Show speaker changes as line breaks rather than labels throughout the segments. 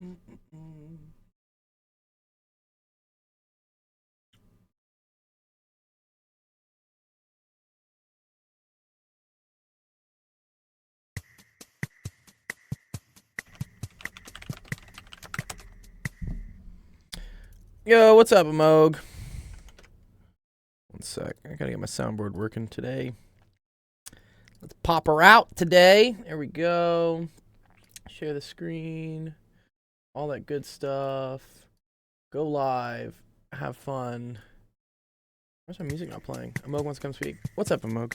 Mm-mm-mm. Yo, what's up, Amog? One sec. I gotta get my soundboard working today. Let's pop her out today. There we go. Share the screen. All that good stuff. Go live. Have fun. Where's my music not playing? Amog wants to come speak. What's up, Amog?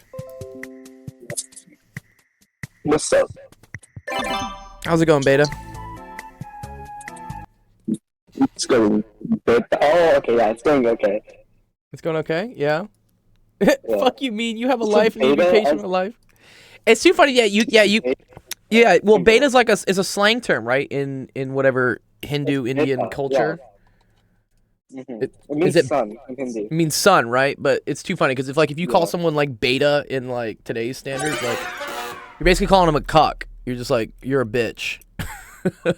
What's up?
How's it going, Beta?
It's going good. Oh, okay, yeah, it's going okay.
It's going okay? Yeah?
Yeah.
Fuck you mean you have a
So
life and you need to be
beta
patient
as
with life? It's too funny. Yeah. Well, beta's like is a slang term, right? In whatever Hindu Indian
beta,
culture.
yeah.
It,
It
is
means
it
sun in Hindi.
means sun, right? But it's too funny because if you call
Yeah.
someone like beta in like today's standards, like you're basically calling them a cuck. You're just like you're a bitch.
No,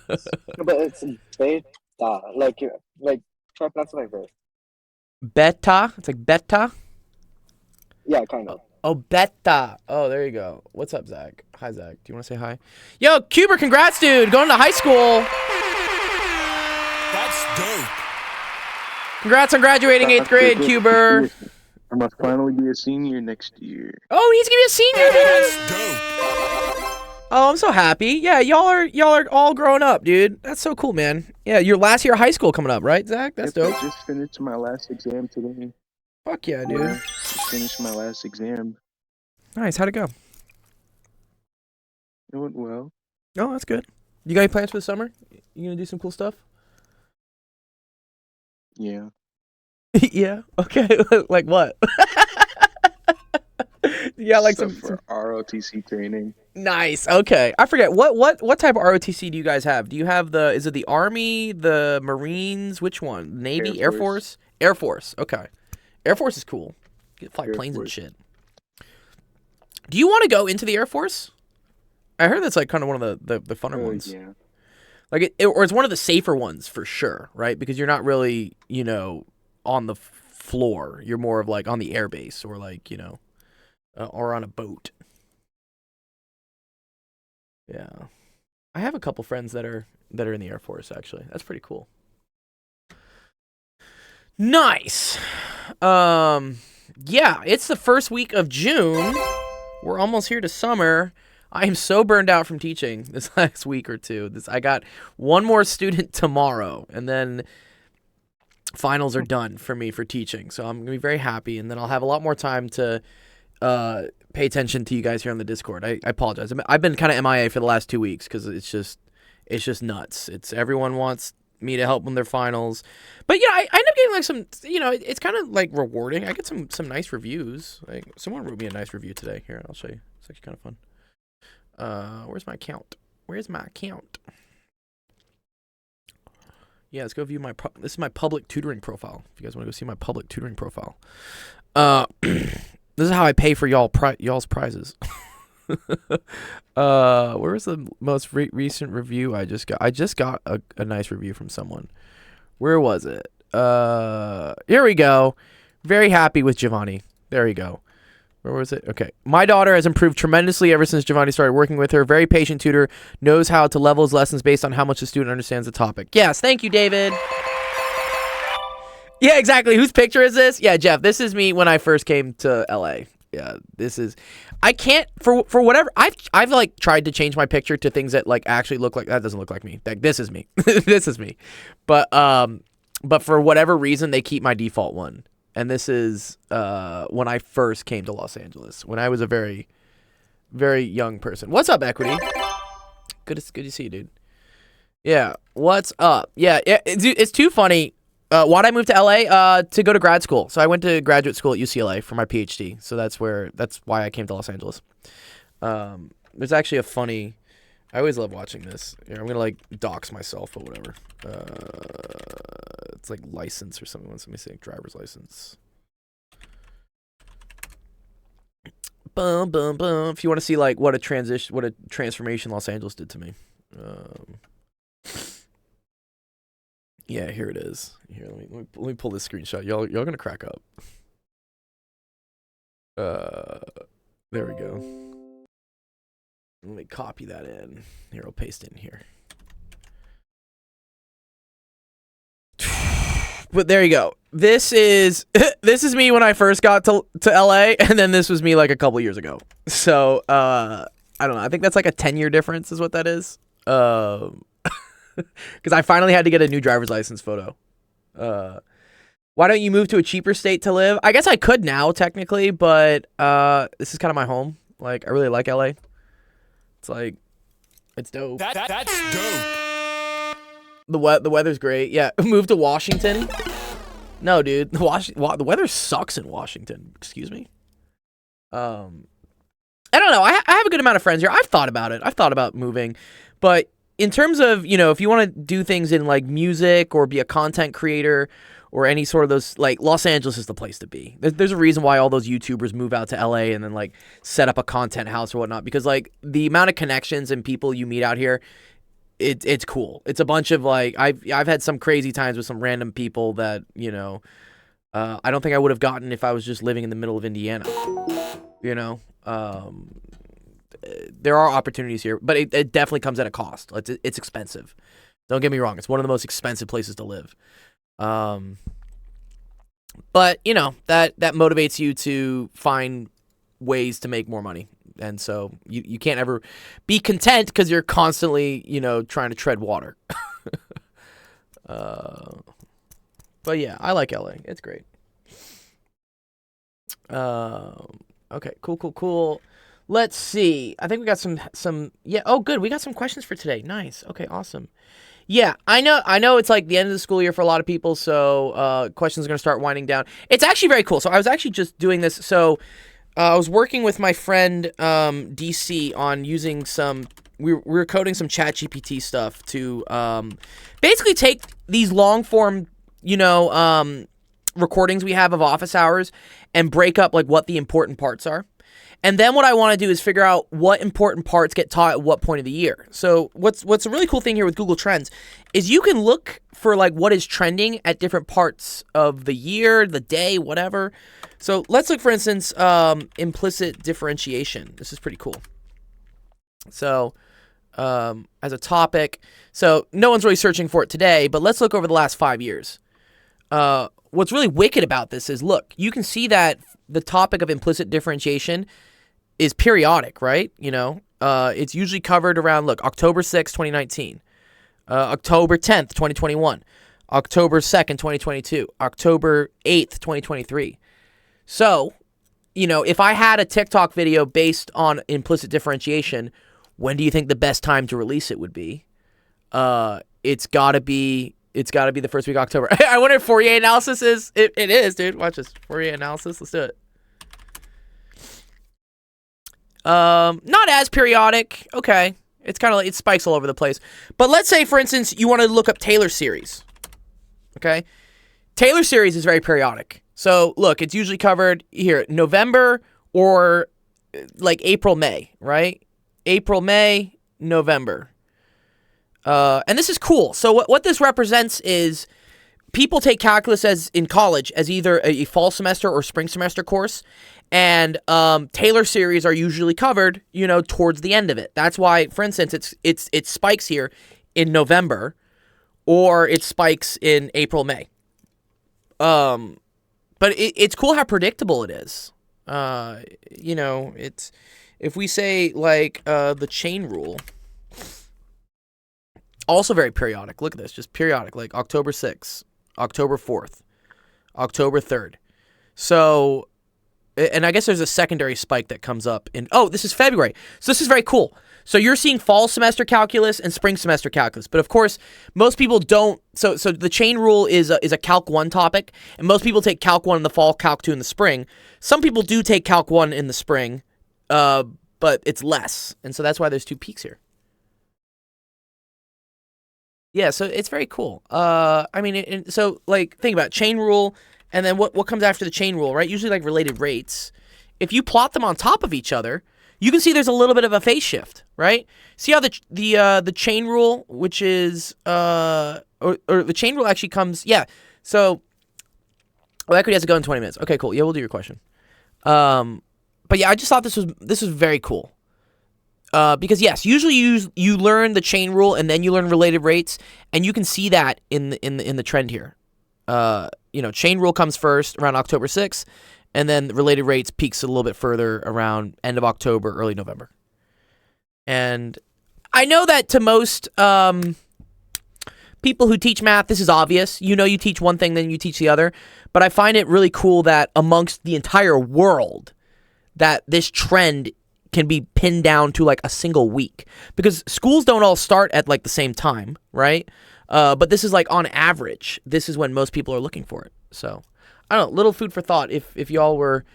but it's beta. Like try pronouncing like this.
Beta. It's like beta.
Yeah, kind of.
Oh, beta. Oh, there you go. What's up, Zach? Hi, Zach. Do you want to say hi? Yo, Cuber, congrats, dude. Going to high school.
That's dope.
Congrats on graduating 8th grade, Cuber.
I must finally be a senior next year.
Oh, he's gonna be a senior, dude.
That's dope.
Oh, I'm so happy. Yeah, y'all are all grown up, dude. That's so cool, man. Yeah, your last year of high school coming up, right, Zach? That's
Yep,
dope.
I just finished my last exam today.
Fuck yeah, dude.
Yeah, just finished my last exam.
Nice. How'd it go?
It went well.
Oh, that's good. You got any plans for the summer? You gonna do some cool stuff?
Yeah.
Yeah. Okay. Like what? Yeah, like
Stuff
some
for ROTC training.
nice. Okay. I forget what type of ROTC do you guys have? Do you have is it the Army, the Marines, which one? Navy, Air
Air
Force?
Force.
Air Force. Okay. Air Force is cool. You can fly
Air
planes and
Force.
shit. Do you want to go into the Air Force? I heard that's like kind of one of the funner ones.
Yeah.
Like or it's one of the safer ones for sure, right? Because you're not really, on the floor. You're more of like on the air base or like, or on a boat. Yeah. I have a couple friends that are in the Air Force actually. That's pretty cool. Nice. Yeah, it's the first week of June. We're almost here to summer. I am so burned out from teaching this last week or two. I got one more student tomorrow, and then finals are done for me for teaching. So I'm gonna be very happy, and then I'll have a lot more time to pay attention to you guys here on the Discord. I apologize. I've been kind of MIA for the last 2 weeks because it's just nuts. It's everyone wants me to help them their finals, but I end up getting like some. It's kind of like rewarding. I get some nice reviews. Like someone wrote me a nice review today. Here, I'll show you. It's actually kind of fun. Where's my account? Where's my account? Yeah, let's go view this is my public tutoring profile. If you guys want to go see my public tutoring profile. This is how I pay for y'all's prizes. Where was the most recent review I just got? I just got a nice review from someone. Where was it? Here we go. Very happy with Giovanni. There you go. Where was it? Okay. My daughter has improved tremendously ever since Giovanni started working with her. Very patient tutor. Knows how to level his lessons based on how much the student understands the topic. Yes. Thank you, David. Yeah, exactly. Whose picture is this? Yeah, Jeff. This is me when I first came to LA. Yeah, this is. I can't for whatever. I've like tried to change my picture to things that like actually look like that. Doesn't look like me. Like this is me. This is me. But for whatever reason they keep my default one. And this is when I first came to Los Angeles, when I was a very, very young person. What's up, Equity? Good to see you, dude. Yeah, what's up? Yeah, it's too funny. Why'd I move to LA? To go to grad school. So I went to graduate school at UCLA for my PhD. So that's why I came to Los Angeles. There's actually a funny. I always love watching this. Here, I'm gonna like dox myself, but whatever. It's like license or something. Let me see, driver's license. Boom, boom, boom. If you want to see like what a transformation Los Angeles did to me. Yeah, here it is. Here, let me pull this screenshot. Y'all gonna crack up. There we go. Let me copy that in. Here, I'll paste it in here. But there you go. This is me when I first got to LA, and then this was me like a couple years ago. So I don't know. I think that's like a 10-year difference is what that is. Because I finally had to get a new driver's license photo. Why don't you move to a cheaper state to live? I guess I could now technically, but this is kind of my home. Like I really like LA. It's like it's dope.
That's dope.
The weather's great. Yeah, move to Washington. No, dude, the weather sucks in Washington. Excuse me. I don't know. I have a good amount of friends here. I've thought about it. I've thought about moving, but in terms of if you want to do things in like music or be a content creator or any sort of those, like Los Angeles is the place to be. There's a reason why all those YouTubers move out to LA and then like set up a content house or whatnot, because like the amount of connections and people you meet out here. It's cool. It's a bunch of like I've had some crazy times with some random people that I don't think I would have gotten if I was just living in the middle of Indiana. There are opportunities here, but it definitely comes at a cost. It's expensive. Don't get me wrong. It's one of the most expensive places to live. But that motivates you to find ways to make more money. And so you can't ever be content because you're constantly, trying to tread water. But yeah, I like LA. It's great. Okay, cool. Let's see. I think we got some. Yeah. Oh, good. We got some questions for today. Nice. Okay, awesome. Yeah, I know. It's like the end of the school year for a lot of people, so questions are gonna start winding down. It's actually very cool. So I was actually just doing this. So. I was working with my friend DC on using some. We were coding some ChatGPT stuff to basically take these long form, recordings we have of office hours and break up like what the important parts are. And then what I want to do is figure out what important parts get taught at what point of the year. So what's a really cool thing here with Google Trends is you can look for like what is trending at different parts of the year, the day, whatever. So let's look, for instance, implicit differentiation. This is pretty cool. So as a topic, so no one's really searching for it today, but let's look over the last 5 years. What's really wicked about this is, look, you can see that the topic of implicit differentiation is periodic, right? It's usually covered around, October 6th, 2019, October 10th, 2021, October 2nd, 2022, October 8th, 2023. So, if I had a TikTok video based on implicit differentiation, when do you think the best time to release it would be? It's gotta be the first week of October. I wonder if Fourier analysis is. It is, dude. Watch this. Fourier analysis. Let's do it. Not as periodic. Okay. It's kind of like it spikes all over the place. But let's say, for instance, you want to look up Taylor series. Okay. Taylor series is very periodic. So look, it's usually covered here, November or like April, May, right? April, May, November. And this is cool. So what this represents is people take calculus as in college as either a fall semester or spring semester course. And Taylor series are usually covered, towards the end of it. That's why, for instance, it spikes here in November or it spikes in April, May. But it's cool how predictable it is. It's if we say like the chain rule, also very periodic. Look at this, just periodic, like October 6th, October 4th, October 3rd. So, and I guess there's a secondary spike that comes up in, this is February. So this is very cool. So you're seeing fall semester calculus and spring semester calculus. But of course, most people don't. So the chain rule is a Calc 1 topic. And most people take Calc 1 in the fall, Calc 2 in the spring. Some people do take Calc 1 in the spring, but it's less. And so that's why there's two peaks here. Yeah, so it's very cool. So like think about it, chain rule, and then what comes after the chain rule, right? Usually like related rates. If you plot them on top of each other, you can see there's a little bit of a phase shift, right? See how the chain rule, which is or the chain rule actually comes. Yeah. So, equity has to go in 20 minutes. Okay, cool. Yeah, we'll do your question. But yeah, I just thought this was very cool. Because yes, usually you learn the chain rule and then you learn related rates, and you can see that in the trend here. Chain rule comes first around October 6th, and then related rates peaks a little bit further around end of October, early November. And I know that to most people who teach math, this is obvious. You teach one thing, then you teach the other. But I find it really cool that amongst the entire world, that this trend can be pinned down to like a single week, because schools don't all start at like the same time, right? But this is like on average, this is when most people are looking for it. So I don't know, little food for thought. If y'all were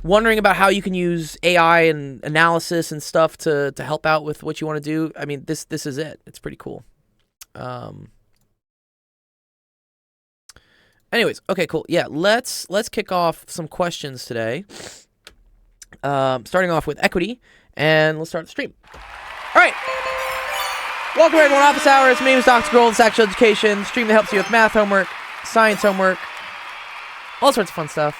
wondering about how you can use AI and analysis and stuff to help out with what you want to do, I mean, this is it. It's pretty cool. Anyways, okay, cool. Yeah, let's kick off some questions today. Starting off with equity, and let's start the stream. All right. Welcome everyone, Office Hours. My name is Dr. Gold, it's Actual Education, stream that helps you with math homework, science homework, all sorts of fun stuff.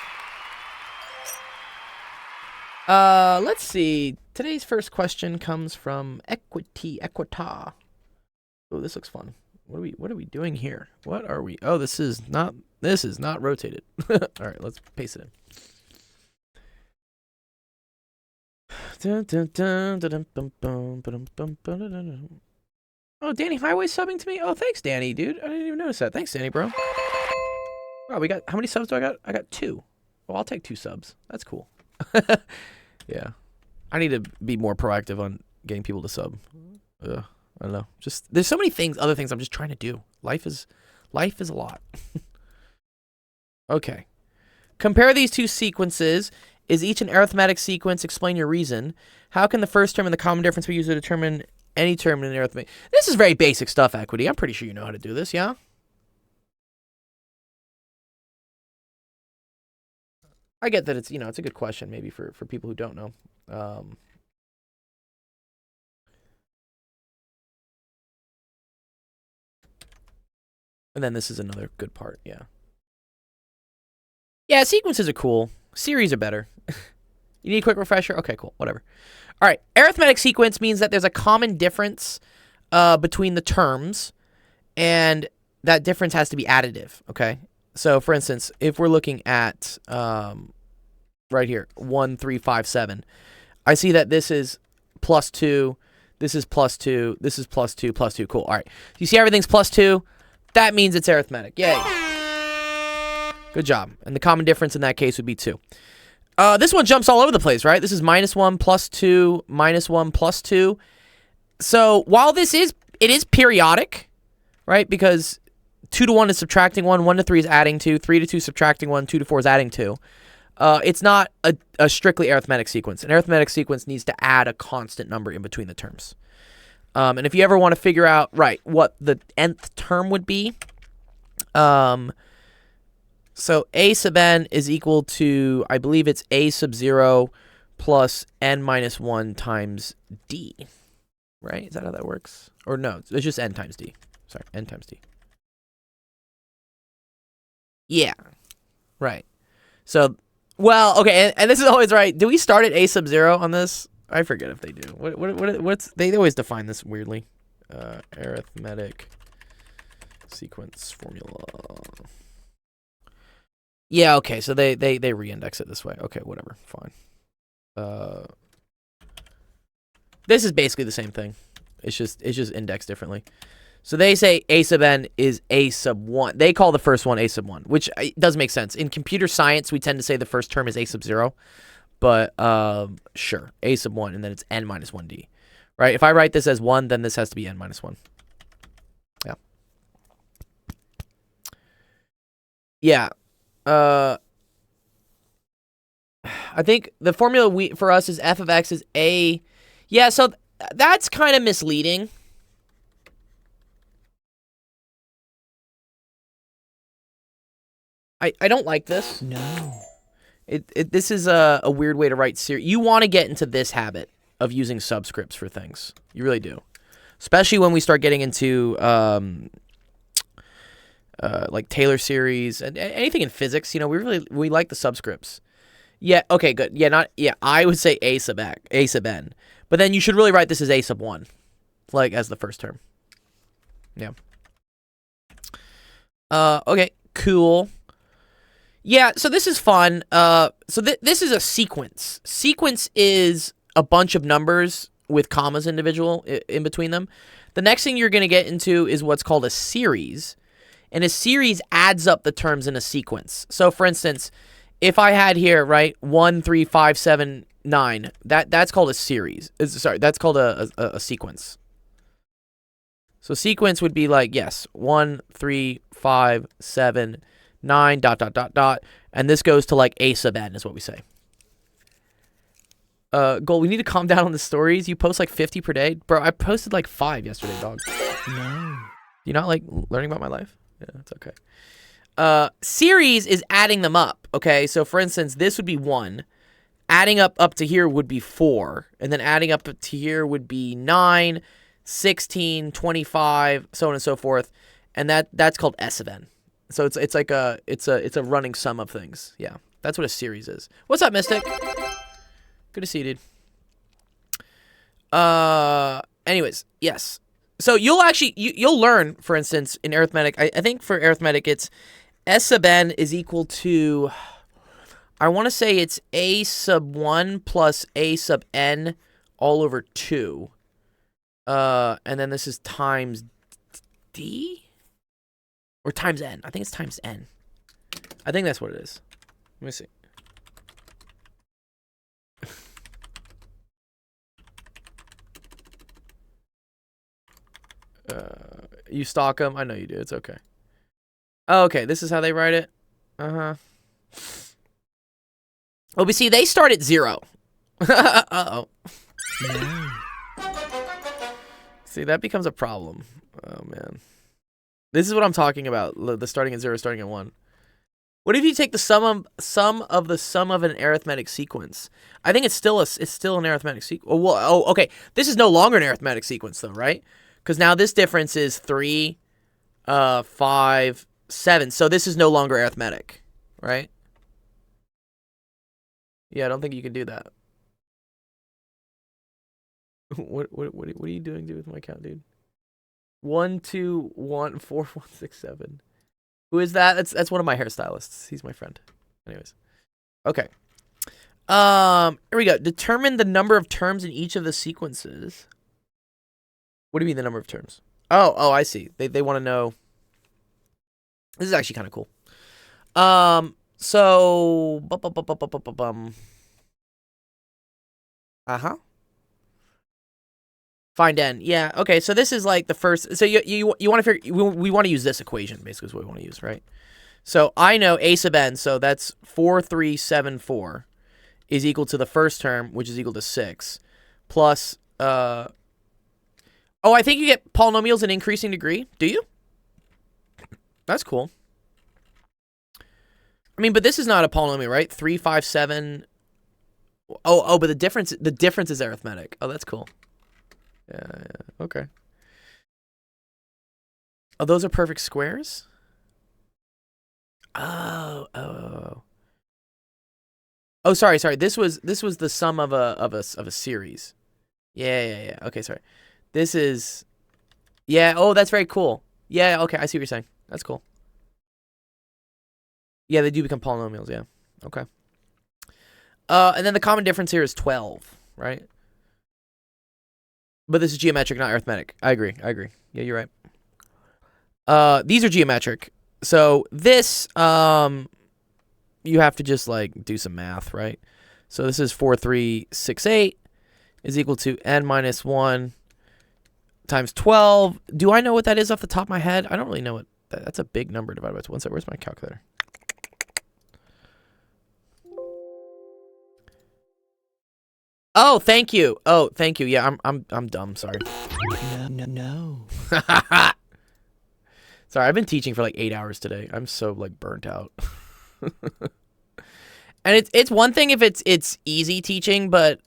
Let's see. Today's first question comes from Equita. Oh, this looks fun. What are we doing here? What are we? Oh, this is not rotated. All right, let's paste it in. Oh, Danny Highway subbing to me? Oh, thanks, Danny, dude. I didn't even notice that. Thanks, Danny, bro. Wow, we got, how many subs do I got? I got 2. Well, I'll take 2 subs. That's cool. Yeah. I need to be more proactive on getting people to sub. I don't know. Just, there's so many other things I'm just trying to do. Life is a lot. Okay. Compare these two sequences. Is each an arithmetic sequence? Explain your reason. How can the first term and the common difference be used to determine any term in an arithmetic? This is very basic stuff, Equity. I'm pretty sure you know how to do this, yeah? I get that it's, it's a good question maybe for people who don't know. And then this is another good part, yeah. Yeah, sequences are cool. Series are better. You need a quick refresher? Okay, cool. Whatever. All right. Arithmetic sequence means that there's a common difference between the terms, and that difference has to be additive, okay? So, for instance, if we're looking at right here, 1, 3, 5, 7, I see that this is +2, this is +2, this is +2, +2. Cool. All right. You see everything's +2? That means it's arithmetic. Yay. Good job. And the common difference in that case would be 2. This one jumps all over the place, right? This is -1 +2, -1 +2. So while it is periodic, right? Because 2 to 1 is subtracting 1, 1 to 3 is adding 2, 3 to 2 is subtracting 1, 2 to 4 is adding 2. It's not a strictly arithmetic sequence. An arithmetic sequence needs to add a constant number in between the terms. And if you ever want to figure out, right, what the nth term would be, so a sub n is equal to, I believe it's a sub 0 plus n minus 1 times d, right? Is that how that works? Or no, it's just n times d. Sorry, n times d. Yeah, right. So, well, okay, and this is always right. Do we start at a sub 0 on this? I forget if they do. What's they always define this weirdly. Arithmetic sequence formula. Yeah, okay, so they re-index it this way. Okay, whatever, fine. This is basically the same thing. It's just indexed differently. So they say a sub n is a sub 1. They call the first one a sub 1, which does make sense. In computer science, we tend to say the first term is a sub 0. But sure, a sub 1, and then it's n minus 1d. Right? If I write this as 1, then this has to be n minus 1. Yeah. Yeah. I think the formula for us is f of x is a. Yeah, so that's kind of misleading. I don't like this. No. This is a weird way to write series. You want to get into this habit of using subscripts for things. You really do. Especially when we start getting into like Taylor series and anything in physics. You know, we like the subscripts. Yeah. Okay. Good. Yeah. I would say a sub n, but then you should really write this as a sub 1, like as the first term. Yeah. Okay. Cool. Yeah. So this is fun. So this is a sequence. Sequence is a bunch of numbers with commas in between them. The next thing you're going to get into is what's called a series. And a series adds up the terms in a sequence. So for instance, if I had here, right, 1, 3, 5, 7, 9, that's called a series. Sorry, that's called a sequence. So sequence would be like, yes, 1, 3, 5, 7, 9, ... And this goes to like a sub n is what we say. Gold, we need to calm down on the stories. You post like 50 per day. Bro, I posted like 5 yesterday, dog. No. You not like learning about my life? Yeah, it's okay. Series is adding them up, okay? So for instance, this would be 1. Adding up to here would be 4. And then adding up to here would be 9, 16, 25, so on and so forth. And that's called S of n. So it's like it's a running sum of things. Yeah. That's what a series is. What's up, Mystic? Good to see you, dude. Anyways, yes. So you'll actually you'll learn, for instance, in arithmetic. I think for arithmetic it's S sub n is equal to, I want to say it's a sub 1 plus a sub n all over 2. And then this is times d or times n. I think it's times n. I think that's what it is. Let me see. You stalk them? I know you do. It's okay. Oh, okay, this is how they write it. Uh-huh. Oh, but see, they start at 0. Uh-oh. See, that becomes a problem. Oh, man. This is what I'm talking about. The starting at 0, starting at 1. What if you take the sum of an arithmetic sequence? I think it's still an arithmetic sequence. Oh, okay. This is no longer an arithmetic sequence, though, right? Because now this difference is 3, 5, 7. So this is no longer arithmetic, right? Yeah, I don't think you can do that. What are you doing, dude, with my account, dude? 1, 2, 1, 4, 1, 6, 7. Who is that? That's one of my hairstylists. He's my friend. Anyways. Okay. Here we go. Determine the number of terms in each of the sequences. What do you mean the number of terms? Oh, I see. They want to know. This is actually kind of cool. So uh-huh. Find n. Yeah. Okay. So this is like the first. So you want to figure. We want to use this equation. Basically, is what we want to use, right? So I know a sub n. So that's 4374 is equal to the first term, which is equal to 6, plus Oh, I think you get polynomials in increasing degree. Do you? That's cool. I mean, but this is not a polynomial, right? 3, 5, 7. Oh, but the difference is arithmetic. Oh, that's cool. Yeah. Okay. Oh, those are perfect squares? Oh. Oh, sorry. This was the sum of a series. Yeah. Okay, sorry. This is, yeah. Oh, that's very cool. Yeah. Okay, I see what you're saying. That's cool. Yeah, they do become polynomials. Yeah. Okay. And then the common difference here is 12, right? But this is geometric, not arithmetic. I agree. Yeah, you're right. These are geometric. So this, you have to just like do some math, right? So this is 4368 is equal to n minus 1 times 12. Do I know what that is off the top of my head? I don't really know what that's a big number divided by 2. One second, where's my calculator? Oh, thank you. Yeah, I'm dumb. Sorry. No. Sorry, I've been teaching for like 8 hours today. I'm so like burnt out. And it's one thing if it's easy teaching, but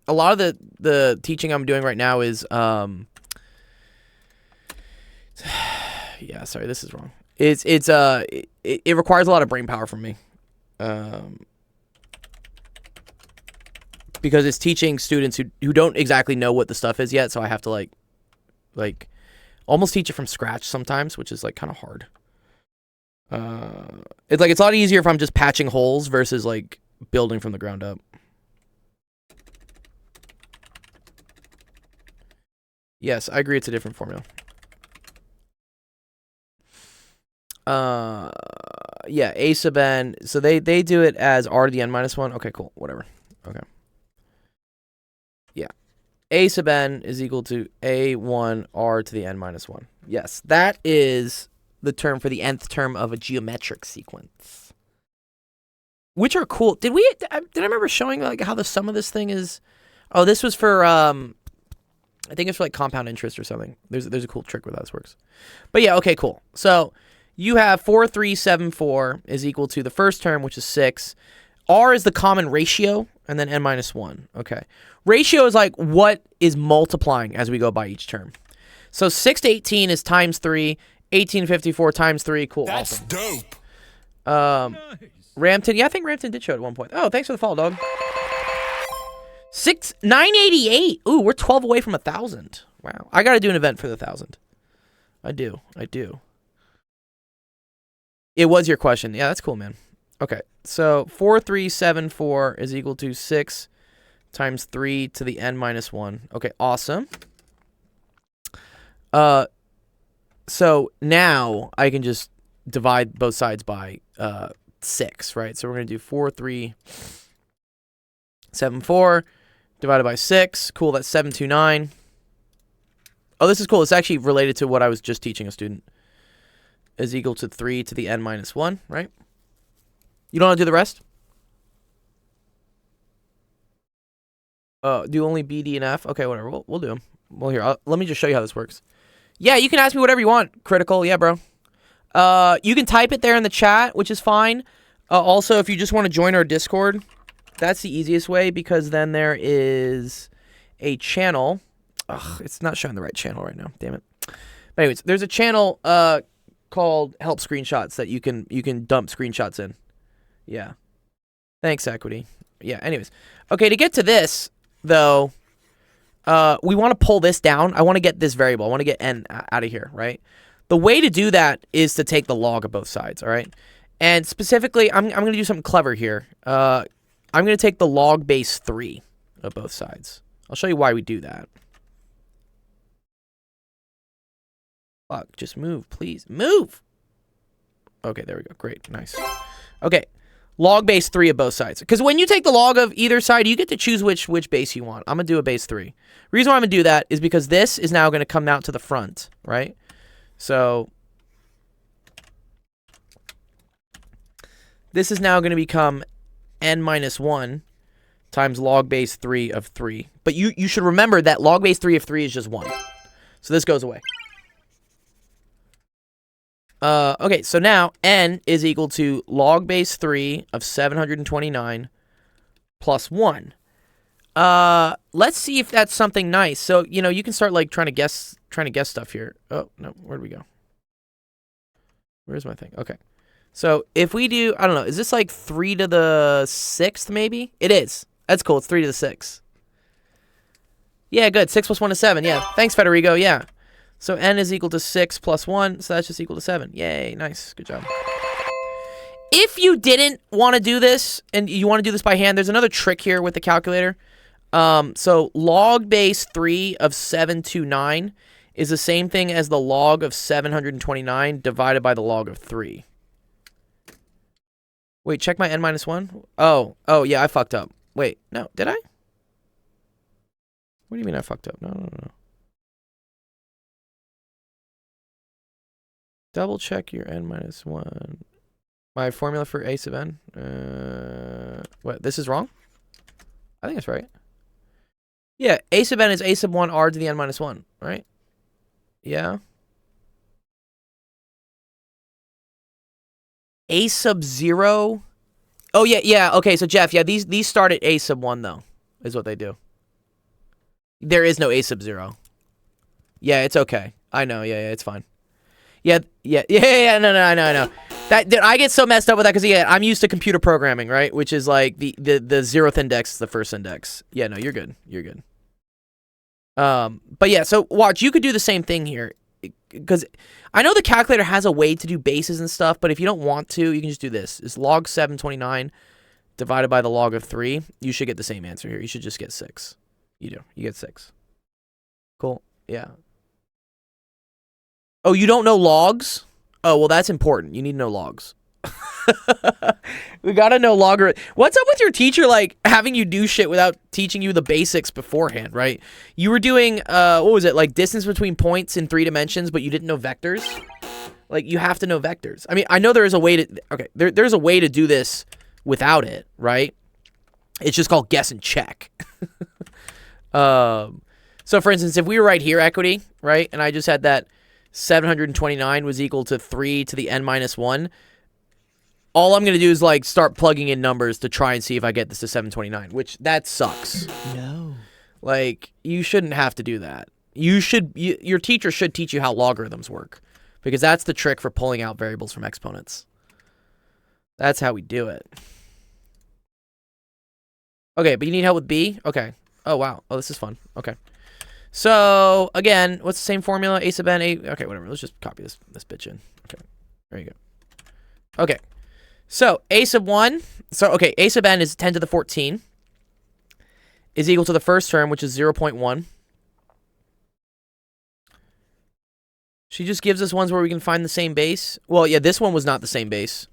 a lot of the teaching I'm doing right now is yeah, sorry, this is wrong. It requires a lot of brain power from me. Because it's teaching students who don't exactly know what the stuff is yet, so I have to like almost teach it from scratch sometimes, which is like kind of hard. It's a lot easier if I'm just patching holes versus like building from the ground up. Yes, I agree it's a different formula. Yeah, a sub n. So they do it as r to the n minus 1. Okay, cool. Whatever. Okay. Yeah. A sub n is equal to a1 r to the n minus 1. Yes, that is the term for the nth term of a geometric sequence. Which are cool. Did I remember showing like how the sum of this thing is? Oh, this was for I think it's for like compound interest or something. There's a cool trick with how this works. But yeah, okay, cool. So you have 4374 is equal to the first term, which is 6. R is the common ratio, and then n minus 1. Okay. Ratio is like what is multiplying as we go by each term. So 6 to 18 is times 3. 1854 times 3. Cool.
That's
awesome.
dope.
Ramton. Yeah, I think Ramton did show it at one point. Oh, thanks for the follow, dog. 988. Ooh, we're 12 away from 1,000. Wow. I got to do an event for the 1,000. I do. It was your question. Yeah, that's cool, man. Okay. So 4374 is equal to 6 times 3 to the n minus 1. Okay, awesome. So now I can just divide both sides by 6, right? So we're going to do 4374 divided by 6. Cool, that's 729. Oh, this is cool. It's actually related to what I was just teaching a student. Is equal to 3 to the n minus 1, right? You don't want to do the rest? Do only B, D, and F? Okay, whatever. We'll do them. Well, here, let me just show you how this works. Yeah, you can ask me whatever you want. Critical, yeah, bro. You can type it there in the chat, which is fine. Also, if you just want to join our Discord, that's the easiest way because then there is a channel. Ugh, it's not showing the right channel right now. Damn it. But anyways, there's a channel called Help Screenshots that you can dump screenshots in. Yeah. Thanks, Equity. Yeah, anyways. Okay, to get to this, though, we want to pull this down. I want to get this variable. I want to get n out of here, right? The way to do that is to take the log of both sides, all right? And specifically, I'm going to do something clever here. I'm going to take the log base 3 of both sides. I'll show you why we do that. Fuck, just move, please. Move! Okay, there we go. Great, nice. Okay, log base 3 of both sides. Because when you take the log of either side, you get to choose which base you want. I'm going to do a base 3. Reason why I'm going to do that is because this is now going to come out to the front, right? So this is now going to become n minus 1 times log base 3 of 3. But you should remember that log base 3 of 3 is just 1. So this goes away. Okay, so now n is equal to log base 3 of 729 plus 1. Let's see if that's something nice. So, you can start like trying to guess stuff here. Oh, no, where'd we go? Where's my thing? Okay. So, if we do, I don't know, is this like 3 to the 6th maybe? It is. That's cool. It's 3 to the 6th. Yeah, good. 6 plus 1 is 7. Yeah. Thanks, Federico. Yeah. So n is equal to 6 plus 1, so that's just equal to 7. Yay, nice. Good job. If you didn't want to do this, and you want to do this by hand, there's another trick here with the calculator. So log base 3 of 729 is the same thing as the log of 729 divided by the log of 3. Wait, check my n minus 1. Oh, yeah, I fucked up. Wait, no, did I? What do you mean I fucked up? No. Double check your n minus 1. My formula for a sub n. What? This is wrong? I think that's right. Yeah, a sub n is a sub 1 r to the n minus 1, right? Yeah. A sub 0. Oh, yeah. Okay, so Jeff, yeah, these start at a sub 1, though, is what they do. There is no a sub 0. Yeah, it's okay. I know, yeah, it's fine. No, I know. That dude, I get so messed up with that because I'm used to computer programming, right? Which is like the 0th index is the first index. Yeah, no, you're good. You're good. But yeah, so watch, you could do the same thing here, because I know the calculator has a way to do bases and stuff, but if you don't want to, you can just do this. It's log 729 divided by the log of 3. You should get the same answer here. You should just get 6. You do. You get 6. Cool. Yeah. Oh, you don't know logs? Oh, well, that's important. You need to know logs. We gotta know logger. What's up with your teacher, like, having you do shit without teaching you the basics beforehand, right? You were doing, what was it, like, distance between points in 3 dimensions, but you didn't know vectors? Like, you have to know vectors. I mean, I know there is a way to, okay, there's a way to do this without it, right? It's just called guess and check. So, for instance, if we were right here, equity, right, and I just had that 729 was equal to 3 to the n minus 1, all I'm going to do is, like, start plugging in numbers to try and see if I get this to 729, which, that sucks.
No.
Like, you shouldn't have to do that. Your teacher should teach you how logarithms work, because that's the trick for pulling out variables from exponents. That's how we do it. Okay, but you need help with B? Okay. Oh, wow. Oh, this is fun. Okay. So, again, what's the same formula? A sub n, A... Okay, whatever. Let's just copy this bitch in. Okay. There you go. Okay. So, a sub 1... So, okay, a sub n is 10 to the 14. Is equal to the first term, which is 0.1. She just gives us ones where we can find the same base. Well, yeah, this one was not the same base.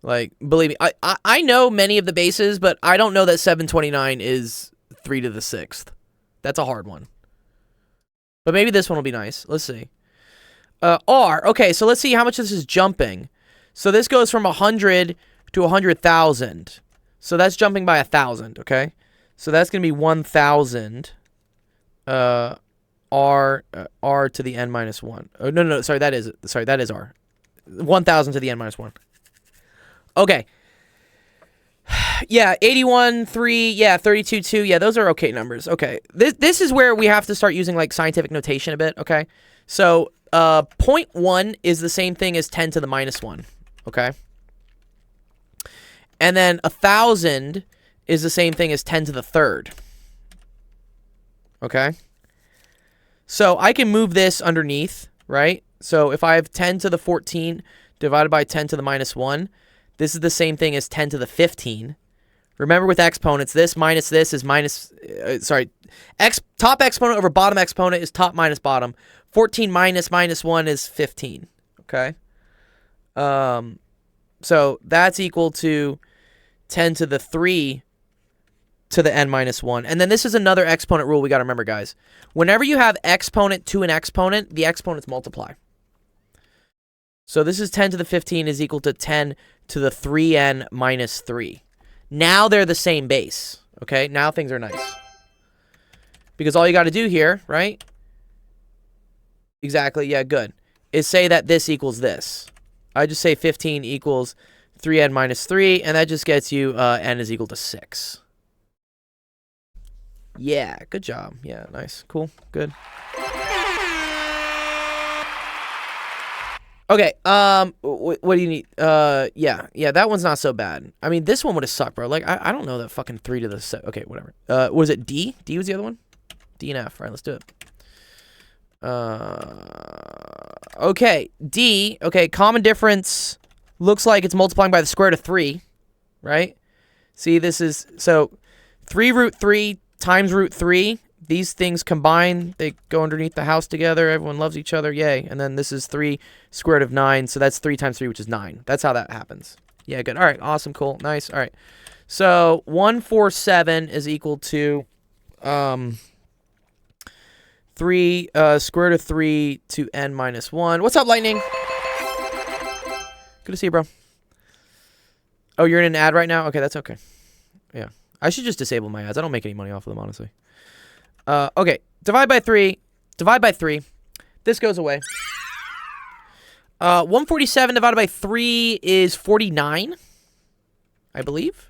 Like, believe me, I know many of the bases, but I don't know that 729 is 3 to the 6th. That's a hard one. But maybe this one will be nice. Let's see. R. Okay, so let's see how much this is jumping. So this goes from 100 to 100,000. So that's jumping by 1,000, okay? So that's going to be 1,000 R to the n minus 1. Oh, no, sorry, that is R. 1,000 to the n minus 1. Okay. Yeah, 81, 3, yeah, 32, 2. Yeah, those are okay numbers. Okay. This is where we have to start using, like, scientific notation a bit, okay? So, 0.1 is the same thing as 10 to the minus 1, okay? And then 1,000 is the same thing as 10 to the 3rd. Okay? So, I can move this underneath, right? So, if I have 10 to the 14 divided by 10 to the minus 1, this is the same thing as 10 to the 15. Remember with exponents, this minus this is minus... top exponent over bottom exponent is top minus bottom. 14 minus minus 1 is 15. Okay? So that's equal to 10 to the 3 to the n minus 1. And then this is another exponent rule we got to remember, guys. Whenever you have exponent to an exponent, the exponents multiply. So this is 10 to the 15 is equal to 10 to the 3n minus 3. Now they're the same base. Okay? Now things are nice. Because all you got to do here, right? Exactly. Yeah, good. Is say that this equals this. I just say 15 equals 3n minus 3, and that just gets you n is equal to 6. Yeah, good job. Yeah, nice. Cool. Good. Okay, what do you need? Yeah, that one's not so bad. I mean, this one would have sucked, bro. Like, I don't know that fucking 3 to the 7. Okay, whatever. Was it D? D was the other one? D and F. All right, let's do it. Okay, D. Okay, common difference looks like it's multiplying by the square root of 3, right? See, this is, so 3 root 3 times root 3. These things combine, they go underneath the house together. Everyone loves each other. Yay. And then this is 3 square root of 9. So that's 3 times 3, which is 9. That's how that happens. Yeah, good. All right. Awesome. Cool. Nice. All right. So 147 is equal to 3 square root of 3 to n minus 1. What's up, Lightning? Good to see you, bro. Oh, you're in an ad right now? Okay, that's okay. Yeah. I should just disable my ads. I don't make any money off of them, honestly. Okay, divide by 3. Divide by 3. This goes away. 147 divided by 3 is 49, I believe.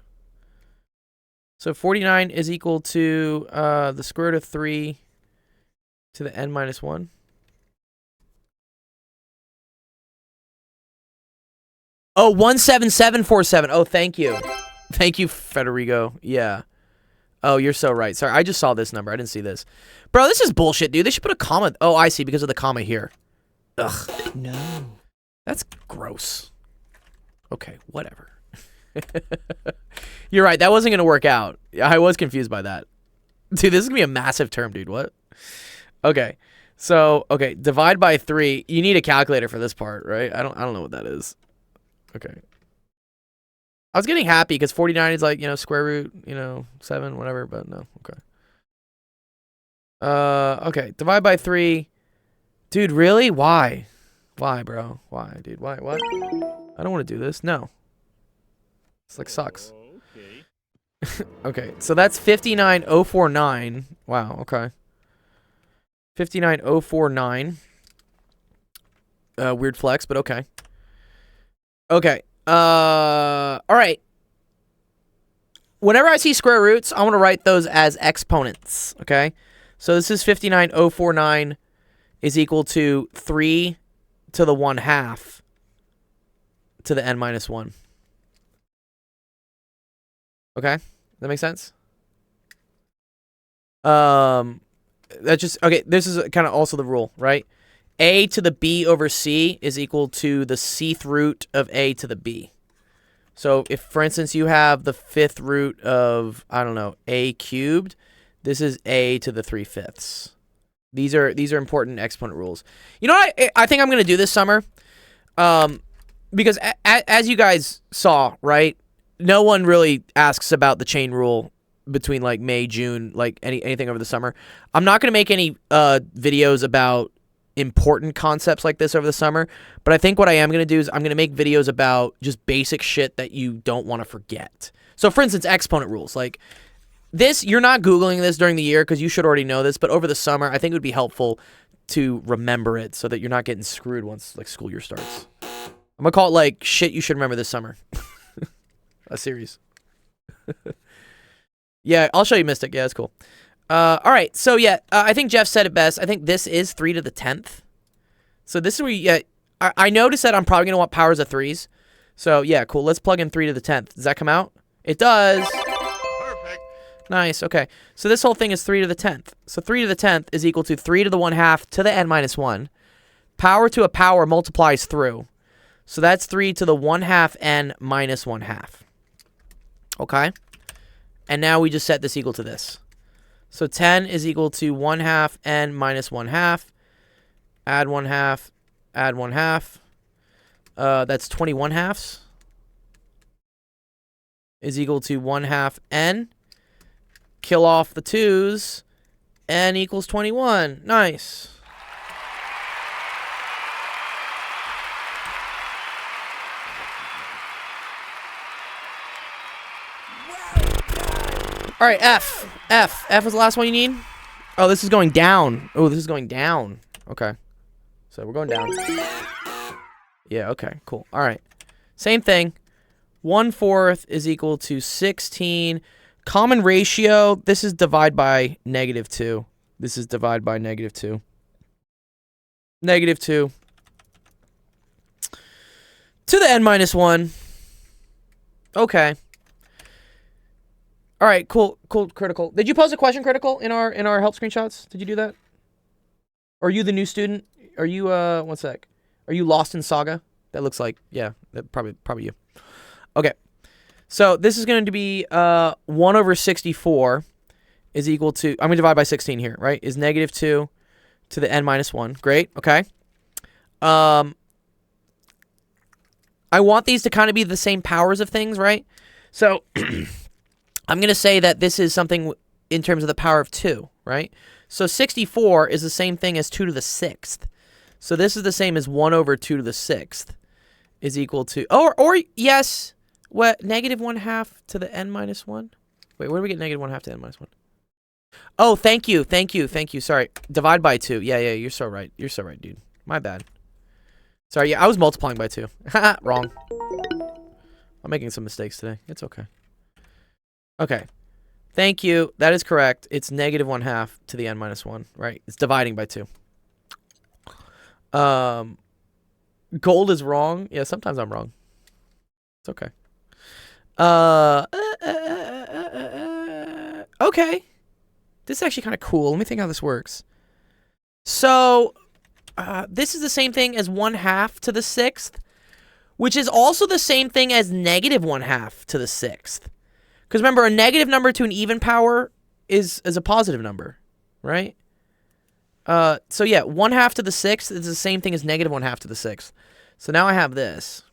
So 49 is equal to the square root of 3 to the n minus 1. Oh, 17747. Oh, thank you. Thank you, Federico. Yeah. Oh, you're so right. Sorry, I just saw this number. I didn't see this. Bro, this is bullshit, dude. They should put a comma. Oh, I see, because of the comma here. Ugh.
No.
That's gross. Okay, whatever. You're right. That wasn't going to work out. I was confused by that. Dude, this is going to be a massive term, dude. What? Okay. So, okay, divide by 3. You need a calculator for this part, right? I don't know what that is. Okay. I was getting happy because 49 is like, you know, square root, you know, 7, whatever, but no. Okay. Okay, divide by 3. Dude, really? Why? Why, bro? Why, dude? Why? What? I don't want to do this. No. This like sucks.
Okay.
Okay, so that's 59049. Wow, okay. 59049. Weird flex, but okay. Okay. All right. Whenever I see square roots, I want to write those as exponents, okay? So this is 59049 is equal to 3 to the 1/2 to the n minus 1. Okay? That makes sense? That just, okay, this is kind of also the rule, right? A to the b over c is equal to the cth root of a to the b. So if, for instance, you have the 5th root of, I don't know, a cubed, this is a to the 3/5. These are important exponent rules. You know what I think I'm going to do this summer? Because as you guys saw, right, no one really asks about the chain rule between like May, June, like anything over the summer. I'm not going to make any videos about important concepts like this over the summer, but I think what I am going to do is I'm going to make videos about just basic shit that you don't want to forget. So for instance, exponent rules. Like this, you're not Googling this during the year because you should already know this, but over the summer, I think it would be helpful to remember it so that you're not getting screwed once like school year starts. I'm going to call it like shit you should remember this summer. A series. Yeah, I'll show you Mystic. Yeah, it's cool. All right, so yeah, I think Jeff said it best. I think this is 3 to the 10th. So this is where you, I noticed that I'm probably going to want powers of 3s. So yeah, cool. Let's plug in 3 to the 10th. Does that come out? It does.
Perfect.
Nice, okay. So this whole thing is 3 to the 10th. So 3 to the 10th is equal to 3 to the 1/2 to the n minus 1. Power to a power multiplies through. So that's 3 to the 1/2 n minus 1/2. Okay? And now we just set this equal to this. So 10 is equal to 1/2 n minus 1/2. Add 1/2. Add 1/2. That's 21/2 is equal to 1/2 n. Kill off the 2's. N equals 21. Nice. All right, F. F was the last one you need? Oh, this is going down. Oh, this is going down. Okay. So we're going down. Yeah, okay, cool. All right. Same thing. 1/4 is equal to 16. Common ratio, this is divide by -2. This is divide by -2. -2 to the n minus 1. Okay. All right, cool, Critical. Did you pose a question, Critical, in our help screenshots? Did you do that? Are you the new student? Are you one sec? Are you lost in Saga? That looks like, yeah, that probably you. Okay. So this is going to be 1/64 is equal to, I'm going to divide by 16 here, right? Is -2 to the n minus 1. Great, okay. I want these to kind of be the same powers of things, right? So I'm going to say that this is something in terms of the power of 2, right? So 64 is the same thing as 2 to the 6th. So this is the same as 1/2 to the 6th is equal to, or yes, what, -1/2 to the n minus 1? Wait, where do we get -1/2 to n minus 1? Oh, thank you. Sorry. Divide by 2. Yeah, you're so right. You're so right, dude. My bad. Sorry, yeah, I was multiplying by 2. Haha, wrong. I'm making some mistakes today. It's okay. Okay. Thank you. That is correct. It's -1/2 to the n minus 1, right? It's dividing by 2. Gold is wrong. Yeah, sometimes I'm wrong. It's okay. Okay. This is actually kind of cool. Let me think how this works. So, this is the same thing as 1/2 to the 6th, which is also the same thing as -1/2 to the 6th. Because remember, a negative number to an even power is a positive number, right? So yeah, 1/2 to the 6th is the same thing as -1/2 to the 6th. So now I have this.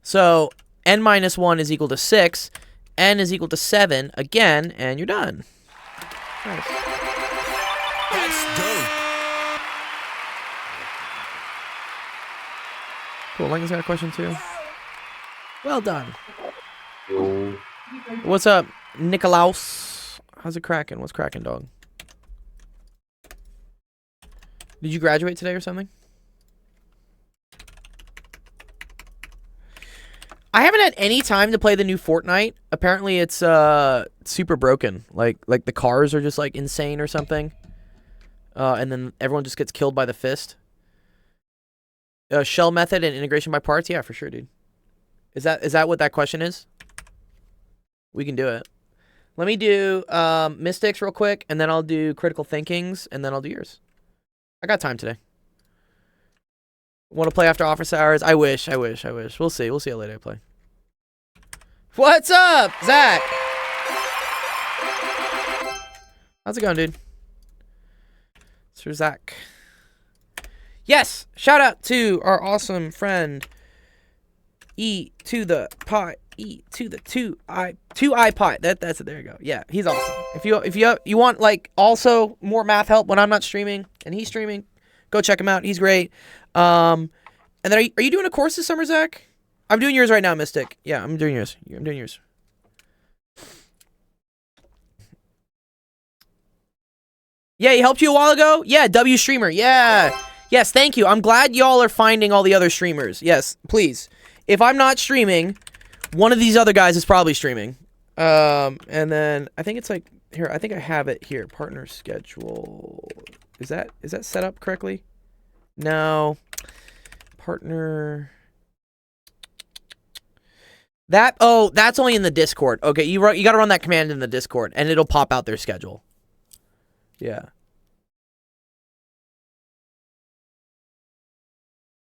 So n minus 1 is equal to 6, n is equal to 7 again, and you're done. Nice.
That's dope.
Cool. Lincoln's got a question too. Well done. What's up, Nikolaus? How's it cracking? What's cracking, dog? Did you graduate today or something? I haven't had any time to play the new Fortnite. Apparently it's super broken. Like the cars are just like insane or something. And then everyone just gets killed by the fist. Shell method and integration by parts? Yeah, for sure, dude. Is that what that question is? We can do it. Let me do Mystics real quick, and then I'll do Critical Thinkings, and then I'll do yours. I got time today. Want to play after office hours? I wish. We'll see. We'll see how late I play. What's up, Zach? How's it going, dude? Sir Zach. Yes! Shout out to our awesome friend E to the pi, E to the 2i pi. That's it. There you go. Yeah, he's awesome. If you want like also more math help when I'm not streaming and he's streaming, go check him out. He's great. And then are you doing a course this summer, Zach? I'm doing yours right now, Mystic. Yeah, I'm doing yours. Yeah, he helped you a while ago? Yeah, W Streamer. Yeah. Yes, thank you. I'm glad y'all are finding all the other streamers. Yes, please. If I'm not streaming, one of these other guys is probably streaming. And then I think it's like here, I think I have it here. Partner schedule. Is that set up correctly? No. Partner. That's only in the Discord. Okay, you got to run that command in the Discord, and it'll pop out their schedule. Yeah.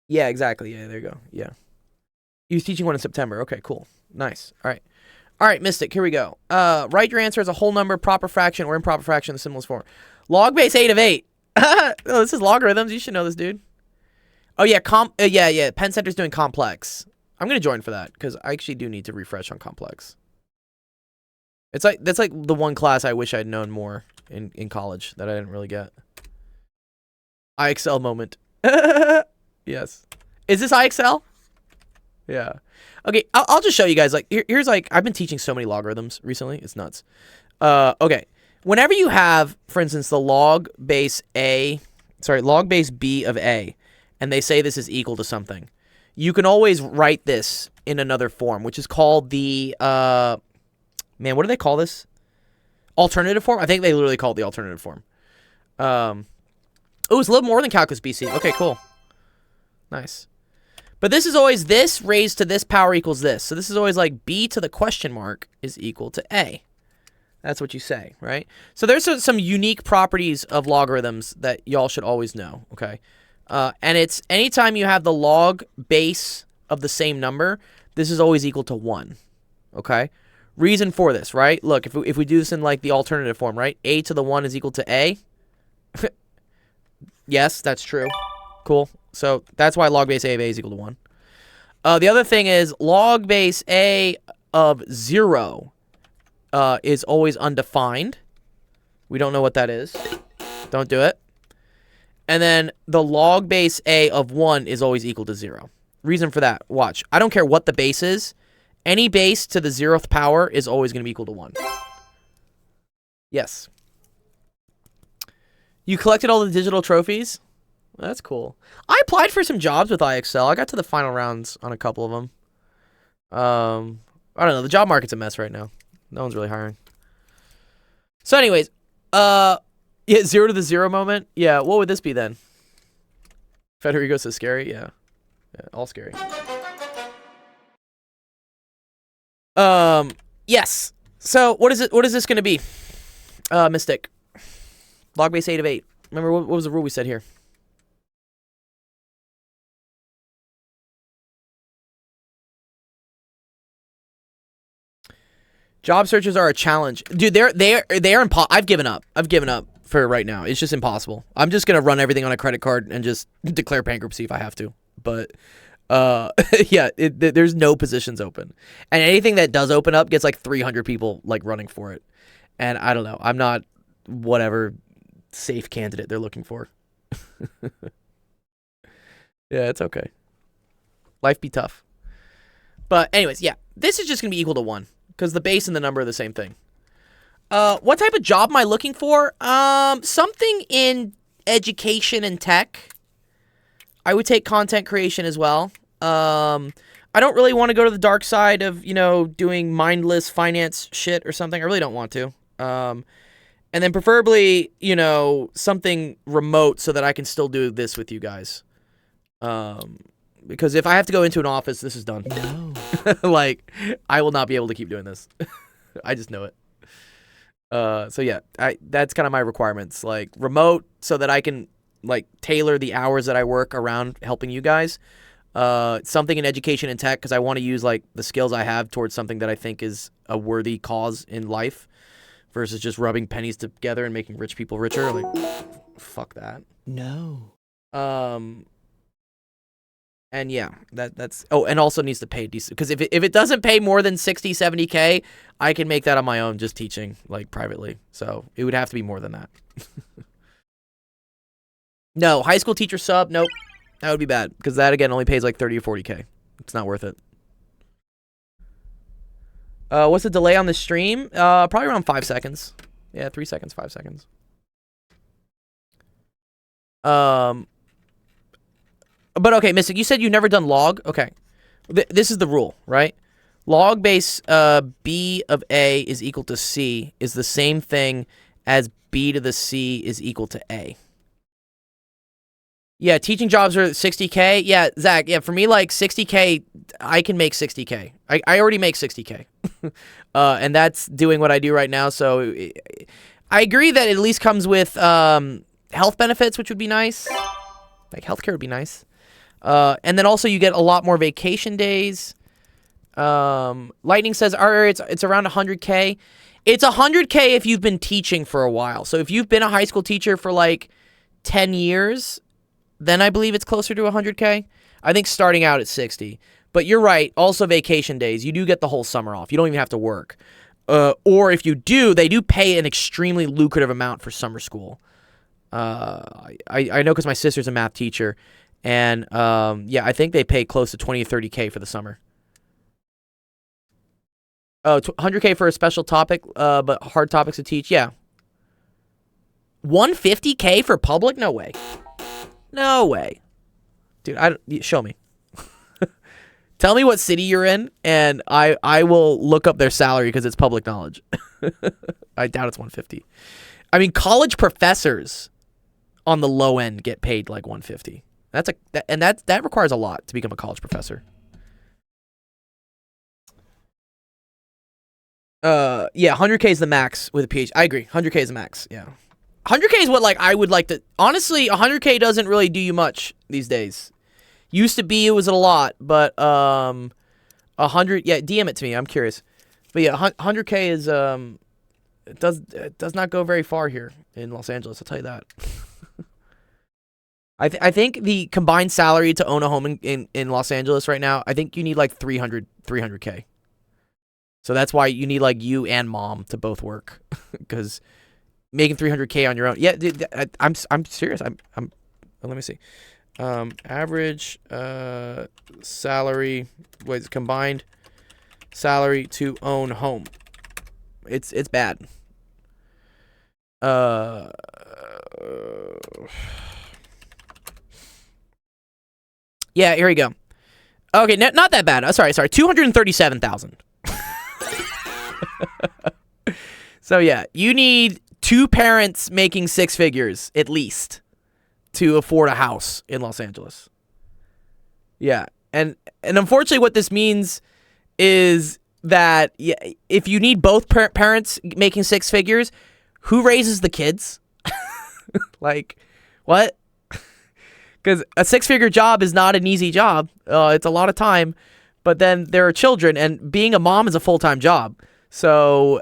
Yeah, exactly. Yeah, there you go. Yeah. He was teaching one in September. Okay, cool. Nice. All right, Mystic, here we go. Write your answer as a whole number, proper fraction, or improper fraction in the simplest form. Log base 8 of 8. Oh, this is logarithms. You should know this, dude. Oh, yeah, yeah. Penn Center's doing complex. I'm going to join for that, because I actually do need to refresh on complex. That's like the one class I wish I'd known more in college that I didn't really get. IXL moment. Yes. Is this IXL? Yeah. Okay, I'll just show you guys. Like, here's like, I've been teaching so many logarithms recently. It's nuts. Okay. Whenever you have, for instance, the log base B of A, and they say this is equal to something, you can always write this in another form, which is called the, man, what do they call this? Alternative form? I think they literally call it the alternative form. Oh, it's a little more than calculus BC. Okay, cool. Nice. But this is always this raised to this power equals this. So this is always like B to the question mark is equal to A. That's what you say, right? So there's some unique properties of logarithms that y'all should always know, okay? And it's anytime you have the log base of the same number, this is always equal to 1, okay? Reason for this, right? Look, if we do this in like the alternative form, right? A to the 1 is equal to A. Yes, that's true. Cool. So that's why log base A of A is equal to 1. The other thing is log base A of 0 is always undefined. We don't know what that is. Don't do it. And then the log base A of 1 is always equal to 0. Reason for that, watch. I don't care what the base is. Any base to the 0th power is always going to be equal to 1. Yes. You collected all the digital trophies? That's cool. I applied for some jobs with IXL. I got to the final rounds on a couple of them. I don't know. The job market's a mess right now. No one's really hiring. So anyways, yeah, 0 to the 0 moment. Yeah, what would this be then? Federico says scary. Yeah, all scary. Yes. So what is it? What is this going to be? Mystic. Log base 8 of 8. Remember what was the rule we said here? Job searches are a challenge, dude. They're I've given up. I've given up for right now. It's just impossible. I'm just gonna run everything on a credit card and just declare bankruptcy if I have to. But yeah, there's no positions open, and anything that does open up gets like 300 people like running for it, and I don't know. I'm not whatever safe candidate they're looking for. Yeah, it's okay. Life be tough. But anyways, yeah, this is just gonna be equal to 1. Because the base and the number are the same thing. What type of job am I looking for? Something in education and tech. I would take content creation as well. I don't really want to go to the dark side of, doing mindless finance shit or something. I really don't want to. And then preferably, something remote so that I can still do this with you guys. Because if I have to go into an office, this is done. No. Like, I will not be able to keep doing this. I just know it. So yeah, that's kind of my requirements. Like, remote so that I can, like, tailor the hours that I work around helping you guys. Something in education and tech because I want to use, like, the skills I have towards something that I think is a worthy cause in life versus just rubbing pennies together and making rich people richer. Like, fuck that.
No.
And yeah, that's and also needs to pay decent because if it doesn't pay more than 60, 70K, I can make that on my own just teaching like privately. So it would have to be more than that. No, high school teacher sub, nope. That would be bad because that again only pays like 30 or 40K. It's not worth it. What's the delay on the stream? Probably around 5 seconds. Yeah, 3 seconds, 5 seconds. But okay, Mystic, you said you've never done log? Okay. This is the rule, right? Log base B of A is equal to C is the same thing as B to the C is equal to A. Yeah, teaching jobs are 60K. Yeah, Zach, yeah, for me, like, 60K, I can make 60K. I already make 60K. And that's doing what I do right now, so I agree that it at least comes with health benefits, which would be nice. Like, healthcare would be nice. And then also you get a lot more vacation days. Lightning says, it's around 100K. It's 100K if you've been teaching for a while. So if you've been a high school teacher for like 10 years, then I believe it's closer to 100K. I think starting out at 60. But you're right. Also vacation days. You do get the whole summer off. You don't even have to work. Or if you do, they do pay an extremely lucrative amount for summer school. I know because my sister's a math teacher. And, yeah, I think they pay close to 20 or 30K for the summer. Oh, 100K for a special topic, but hard topics to teach. Yeah. 150K for public? No way. No way. Dude, show me. Tell me what city you're in, and I will look up their salary because it's public knowledge. I doubt it's 150. I mean, college professors on the low end get paid like 150. That requires a lot to become a college professor. Yeah, 100K is the max with a PhD. I agree. 100K is the max. Yeah. 100K is what like I would like to. Honestly, 100K doesn't really do you much these days. Used to be it was a lot, but 100. Yeah, DM it to me. I'm curious. But yeah, 100K is it does not go very far here in Los Angeles. I'll tell you that. I think the combined salary to own a home in Los Angeles right now, I think you need like 300K. So that's why you need like you and mom to both work because making 300K on your own. Yeah, dude, I'm serious. I'm let me see. Average salary was combined salary to own home. It's bad. Yeah, here we go. Okay, not that bad. Sorry. 237,000. So yeah, you need 2 parents making 6 figures at least to afford a house in Los Angeles. Yeah, and unfortunately, what this means is that if you need both parents making six figures, who raises the kids? Like, what? Because a six-figure job is not an easy job. It's a lot of time. But then there are children, and being a mom is a full-time job. So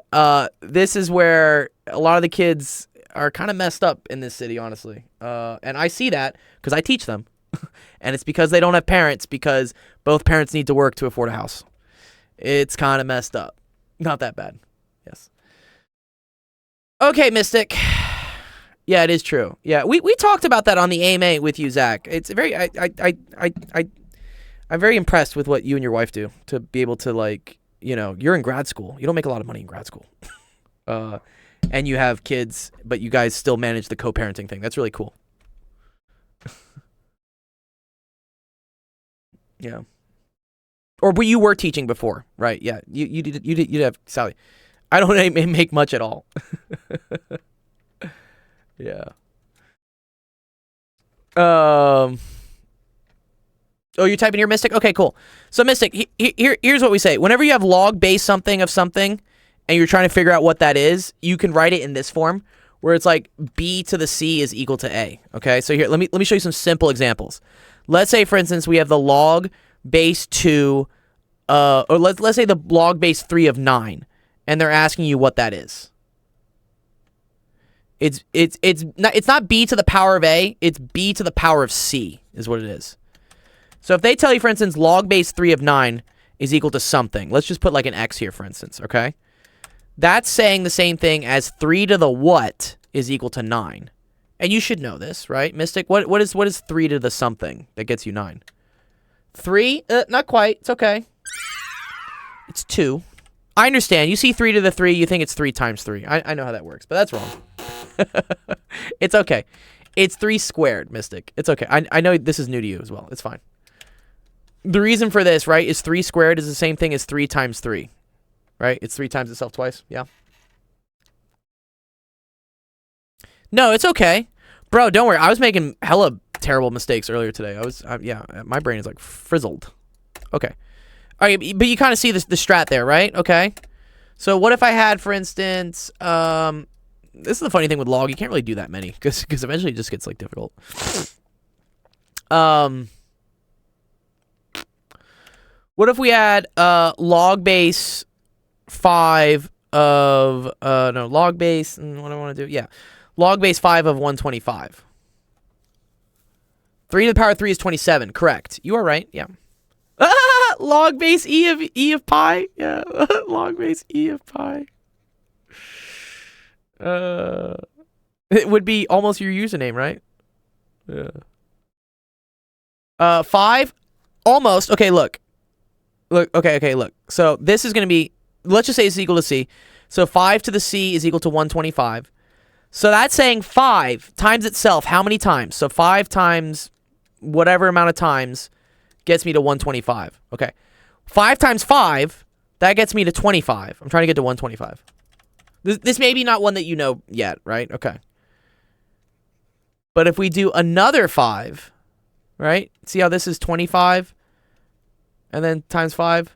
this is where a lot of the kids are kind of messed up in this city, honestly. And I see that because I teach them. And it's because they don't have parents, because both parents need to work to afford a house. It's kind of messed up. Not that bad. Yes. Okay, Mystic. Yeah, it is true. Yeah, we talked about that on the AMA with you, Zach. It's very I'm very impressed with what you and your wife do to be able to, like, you know, you're in grad school. You don't make a lot of money in grad school. And you have kids, but you guys still manage the co-parenting thing. That's really cool. Yeah. Or you were teaching before, right? Yeah, you did have Sally. I don't make much at all. Yeah. Oh, you're typing here, Mystic? Okay, cool. So, Mystic, here's what we say. Whenever you have log base something of something, and you're trying to figure out what that is, you can write it in this form, where it's like B to the C is equal to A. Okay, so here, let me show you some simple examples. Let's say, for instance, we have the log base 2, or let's say the log base 3 of 9, and they're asking you what that is. It's not B to the power of A, it's B to the power of C is what it is. So if they tell you, for instance, log base 3 of 9 is equal to something. Let's just put like an X here, for instance, okay? That's saying the same thing as 3 to the what is equal to 9. And you should know this, right, Mystic? What is 3 to the something that gets you 9? 3? Not quite. It's okay. It's 2. I understand. You see 3 to the 3, you think it's 3 times 3. I know how that works, but that's wrong. It's okay. It's 3 squared, Mystic. It's okay. I know this is new to you as well. It's fine. The reason for this, right, is 3 squared is the same thing as 3 times 3. Right? It's 3 times itself twice. Yeah. No, it's okay. Bro, don't worry. I was making hella terrible mistakes earlier today. Yeah, my brain is like frizzled. Okay. All right, but you kind of see the strat there, right? Okay. So what if I had, for instance, this is the funny thing with log. You can't really do that many because eventually it just gets like difficult. What if we had log base 5 of no, log base, what do I want to do? Yeah. Log base 5 of 125. 3 to the power of 3 is 27. Correct. You are right. Yeah. Log base e of pi. Yeah. Log base e of pi. It would be almost your username, right? Yeah. 5 almost. Okay, look. Okay, look. So this is going to be, let's just say it's equal to C. So 5 to the C is equal to 125. So that's saying 5 times itself how many times? So 5 times whatever amount of times gets me to 125. Okay. 5 times 5, that gets me to 25. I'm trying to get to 125. This may be not one that you know yet, right? Okay. But if we do another 5, right? See how this is 25? And then times 5?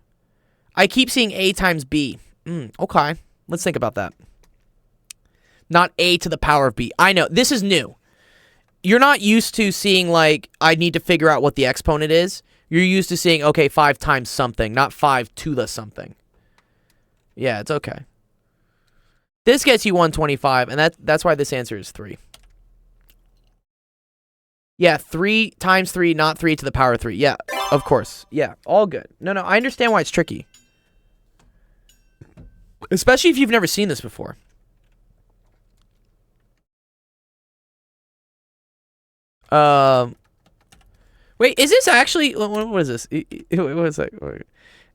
I keep seeing A times B. Okay. Let's think about that. Not A to the power of B. I know. This is new. You're not used to seeing, like, I need to figure out what the exponent is. You're used to seeing, okay, 5 times something, not 5 to the something. Yeah, it's okay. This gets you 125, and that's why this answer is 3. Yeah, 3 times 3, not 3 to the power of 3. Yeah, of course. Yeah, all good. No, I understand why it's tricky. Especially if you've never seen this before. Wait, is this actually, what is this? What is that?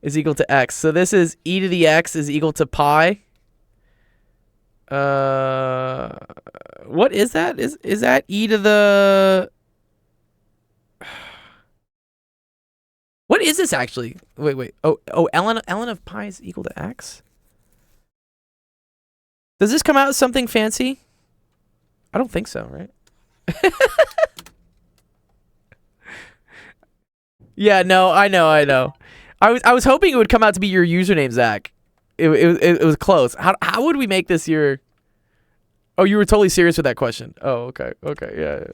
Is equal to x. So this is e to the x is equal to pi. What is that? Is that e to the... What is this actually? Wait. Oh, ln of pi is equal to x? Does this come out as something fancy? I don't think so, right? Yeah, no, I know. I was hoping it would come out to be your username, Zach. It was close. How would we make this your? Oh, you were totally serious with that question. Oh, okay,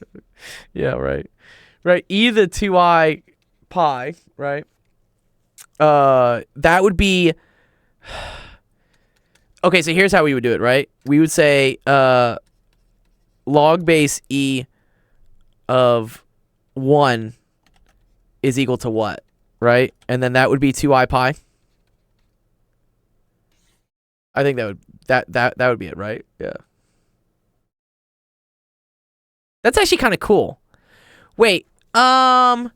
yeah, right. E to the 2i pi, right? That would be. Okay, so here's how we would do it, right? We would say log base e of 1 is equal to what, right? And then that would be 2i pi. I think that would be it, right? Yeah. That's actually kind of cool. Wait, oh,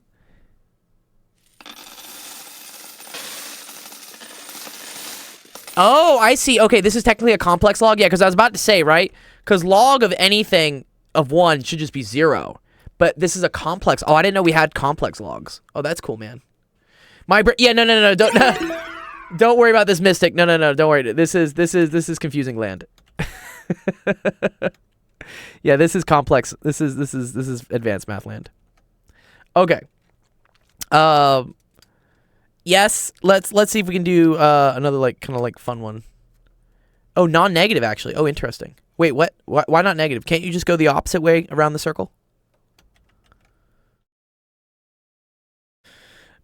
I see. Okay, this is technically a complex log. Yeah, because I was about to say, right? Because log of anything of 1 should just be 0. But this is a complex. Oh, I didn't know we had complex logs. Oh, that's cool, man. Yeah, no. Don't don't worry about this, Mystic. No. Don't worry. This is confusing land. Yeah, this is complex. This is advanced math land. Okay. Yes, let's see if we can do another like kind of like fun one. Oh, non-negative actually. Oh, interesting. Wait, what? Why not negative? Can't you just go the opposite way around the circle?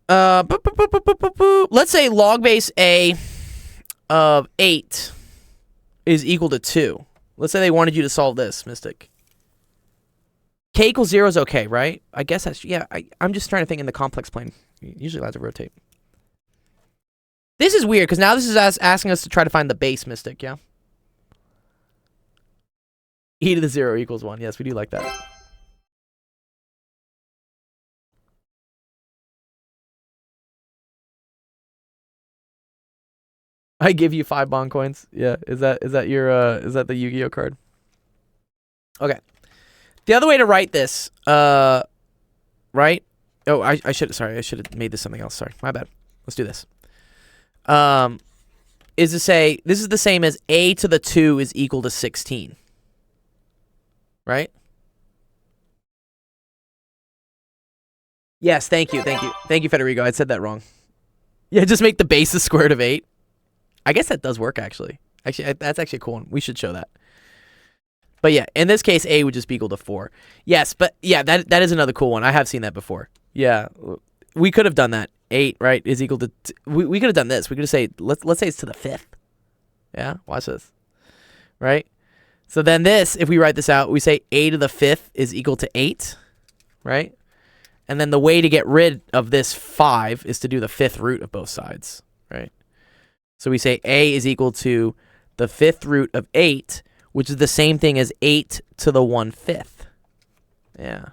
Let's say log base a of 8 is equal to 2. Let's say they wanted you to solve this, Mystic. K equals 0 is okay, right? I guess that's, yeah, I'm just trying to think in the complex plane. Usually allowed to rotate. This is weird, because now this is asking us to try to find the base, Mystic, yeah? E to the 0 equals 1. Yes, we do like that. I give you 5 bond coins. Yeah, is that your is that the Yu-Gi-Oh card? Okay. The other way to write this, right? Oh, I should have made this something else. Sorry, my bad. Let's do this. Is to say this is the same as a to the 2 is equal to 16. Right? Yes, thank you, Federico. I said that wrong. Yeah, just make the base the square root of 8. I guess that does work, actually. Actually, that's actually a cool one. We should show that. But yeah, in this case, a would just be equal to 4. Yes, but yeah, that is another cool one. I have seen that before. Yeah, we could have done that. 8, right, is equal to... we could have done this. We could have said, let's say it's to the 5th. Yeah, watch this. Right? So then this, if we write this out, we say a to the 5th is equal to 8. Right? And then the way to get rid of this 5 is to do the 5th root of both sides. Right? So we say a is equal to the 5th root of 8, which is the same thing as 8 to the 1/5. Yeah.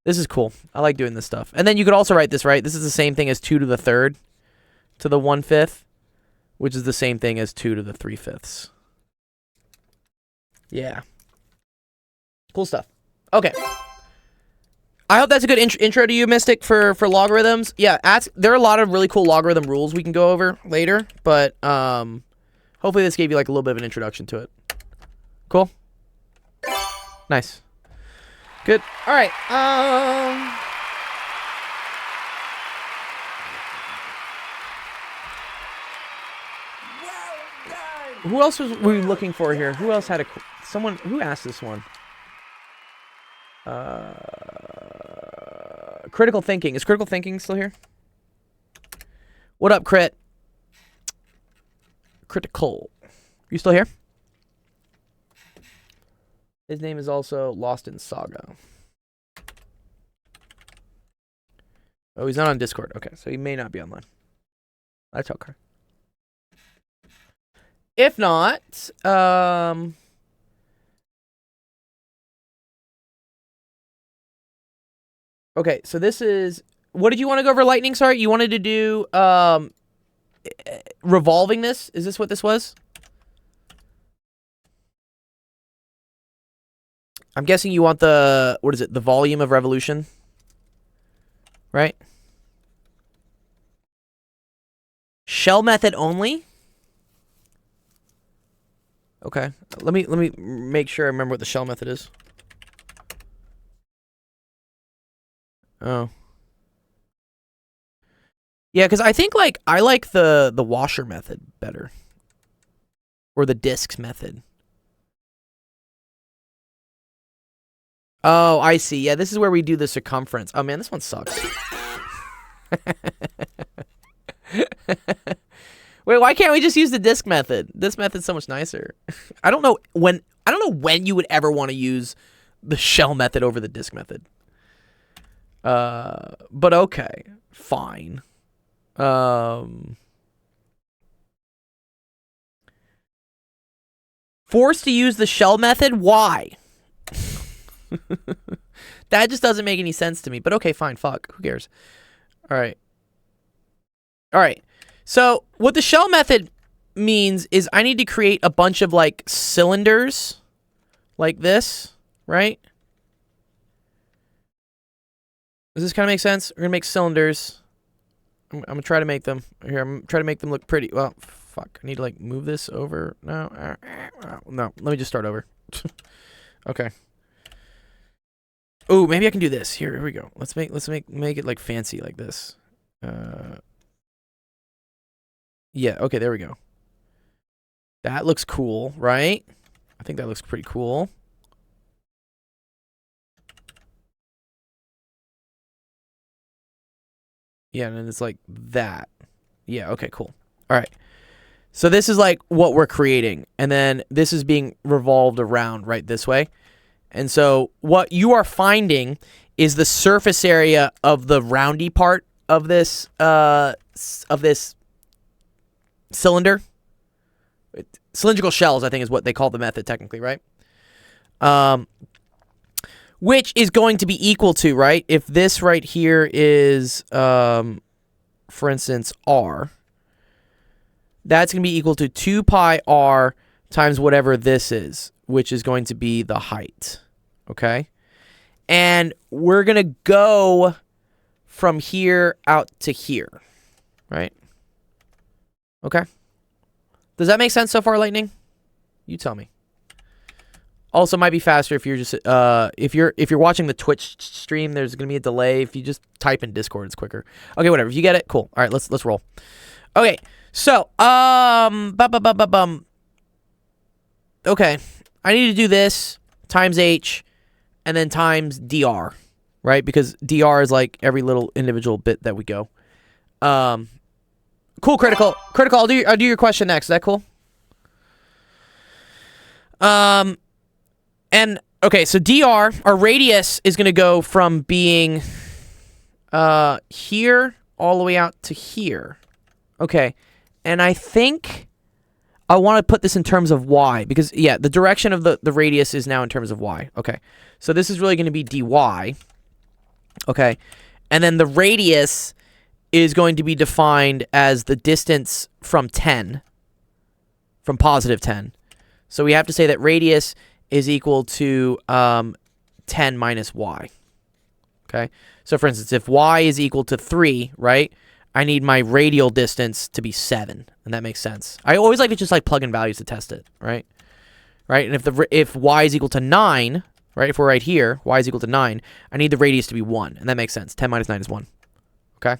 This is cool. I like doing this stuff. And then you could also write this, right? This is the same thing as 2 to the 3rd to the 1/5, which is the same thing as 2 to the 3/5. Yeah. Cool stuff. Okay. I hope that's a good intro to you, Mystic, for logarithms. Yeah, there are a lot of really cool logarithm rules we can go over later, but hopefully this gave you like a little bit of an introduction to it. Cool? Nice. Good. All right. Who else were we looking for here? Who else had someone who asked this one? Critical thinking. Is critical thinking still here? What up, Crit? Critical. You still here? His name is also Lost in Saga. Oh, he's not on Discord. Okay, so he may not be online. That's okay. If not, okay, so this is... What did you want to go over, Lightning? Sorry, you wanted to do revolving this? Is this what this was? I'm guessing you want the... What is it? The volume of revolution? Right? Shell method only? Okay. Let me make sure I remember what the shell method is. Oh. Yeah, because I think like I like the washer method better, or the discs method. Oh, I see. Yeah, this is where we do the circumference. Oh man, this one sucks. Wait, why can't we just use the disc method? This method's so much nicer. I don't know when you would ever want to use the shell method over the disc method. But okay, fine. Forced to use the shell method? Why? That just doesn't make any sense to me. But okay, fine, fuck. Who cares? All right. So what the shell method means is I need to create a bunch of like cylinders like this, right? Does this kind of make sense? We're gonna make cylinders. I'm gonna try to make them here. I'm trying to make them look pretty. Well, fuck. I need to like move this over. No, no. Let me just start over. Okay. Oh, maybe I can do this. Here we go. Let's make it like fancy like this. Yeah, okay, there we go. That looks cool, right? I think that looks pretty cool. Yeah, and then it's like that. Yeah, okay, cool. All right. So this is like what we're creating. And then this is being revolved around right this way. And so what you are finding is the surface area of the roundy part of this cylinder. Cylindrical shells, I think, is what they call the method technically, right? Which is going to be equal to, right? If this right here is, for instance, r, that's going to be equal to 2 pi r times whatever this is, which is going to be the height, okay? And we're going to go from here out to here, right? Okay. Does that make sense so far, Lightning? You tell me. Also, might be faster if you're just if you're watching the Twitch stream. There's gonna be a delay. If you just type in Discord, it's quicker. Okay, whatever. If you get it, cool. All right, let's roll. Okay, so okay, I need to do this times h, and then times dr, right? Because dr is like every little individual bit that we go. Cool, critical. I'll do your question next. Is that cool? And okay, so dr, our radius is going to go from being here all the way out to here. Okay, and I think I want to put this in terms of y because, yeah, the direction of the radius is now in terms of y. Okay, so this is really going to be dy. Okay, and then the radius is going to be defined as the distance from 10, from positive 10. So we have to say that radius is equal to 10 minus y. Okay? So for instance, if y is equal to 3, right, I need my radial distance to be 7, and that makes sense. I always like to just like plug in values to test it, right? Right? And if y is equal to 9, right, if we're right here, y is equal to 9, I need the radius to be 1, and that makes sense. 10 minus 9 is 1. Okay?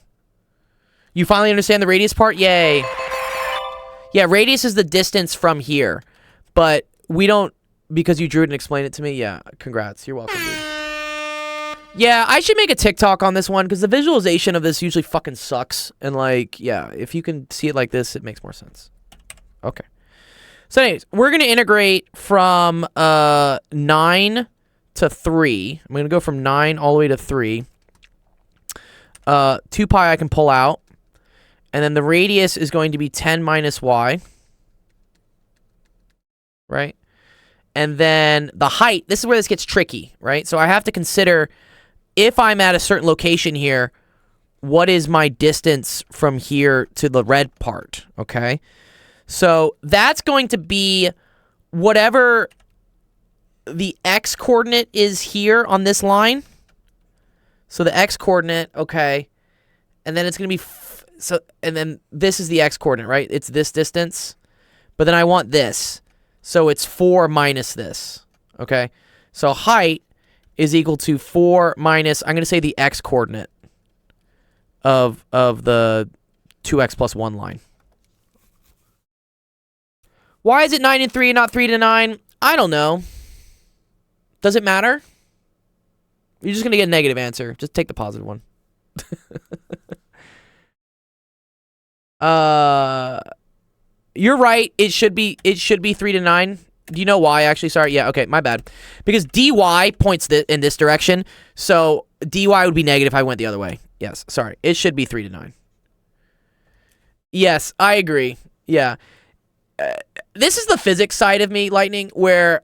You finally understand the radius part? Yay. Yeah, radius is the distance from here. But we don't, because you drew it and explained it to me. Yeah, congrats. You're welcome, dude. Yeah, I should make a TikTok on this one because the visualization of this usually fucking sucks. And like, yeah, if you can see it like this, it makes more sense. Okay. So anyways, we're going to integrate from 9 to 3. I'm going to go from 9 all the way to 3. 2 pi I can pull out. And then the radius is going to be 10 minus y. Right? And then the height, this is where this gets tricky, right? So I have to consider, if I'm at a certain location here, what is my distance from here to the red part, okay? So that's going to be whatever the x-coordinate is here on this line. So the x-coordinate, okay, and then it's going to be... and then this is the x-coordinate, right? It's this distance. But then I want this. So it's 4 minus this. Okay? So height is equal to 4 minus, I'm going to say the x-coordinate of the 2x plus 1 line. Why is it 9 and 3 and not 3 to 9? I don't know. Does it matter? You're just going to get a negative answer. Just take the positive one. You're right. It should be 3 to 9. Do you know why, actually? Sorry. Yeah, okay, my bad. Because dy points in this direction, so dy would be negative if I went the other way. Yes, sorry. It should be 3 to 9. Yes, I agree. Yeah. This is the physics side of me, Lightning, where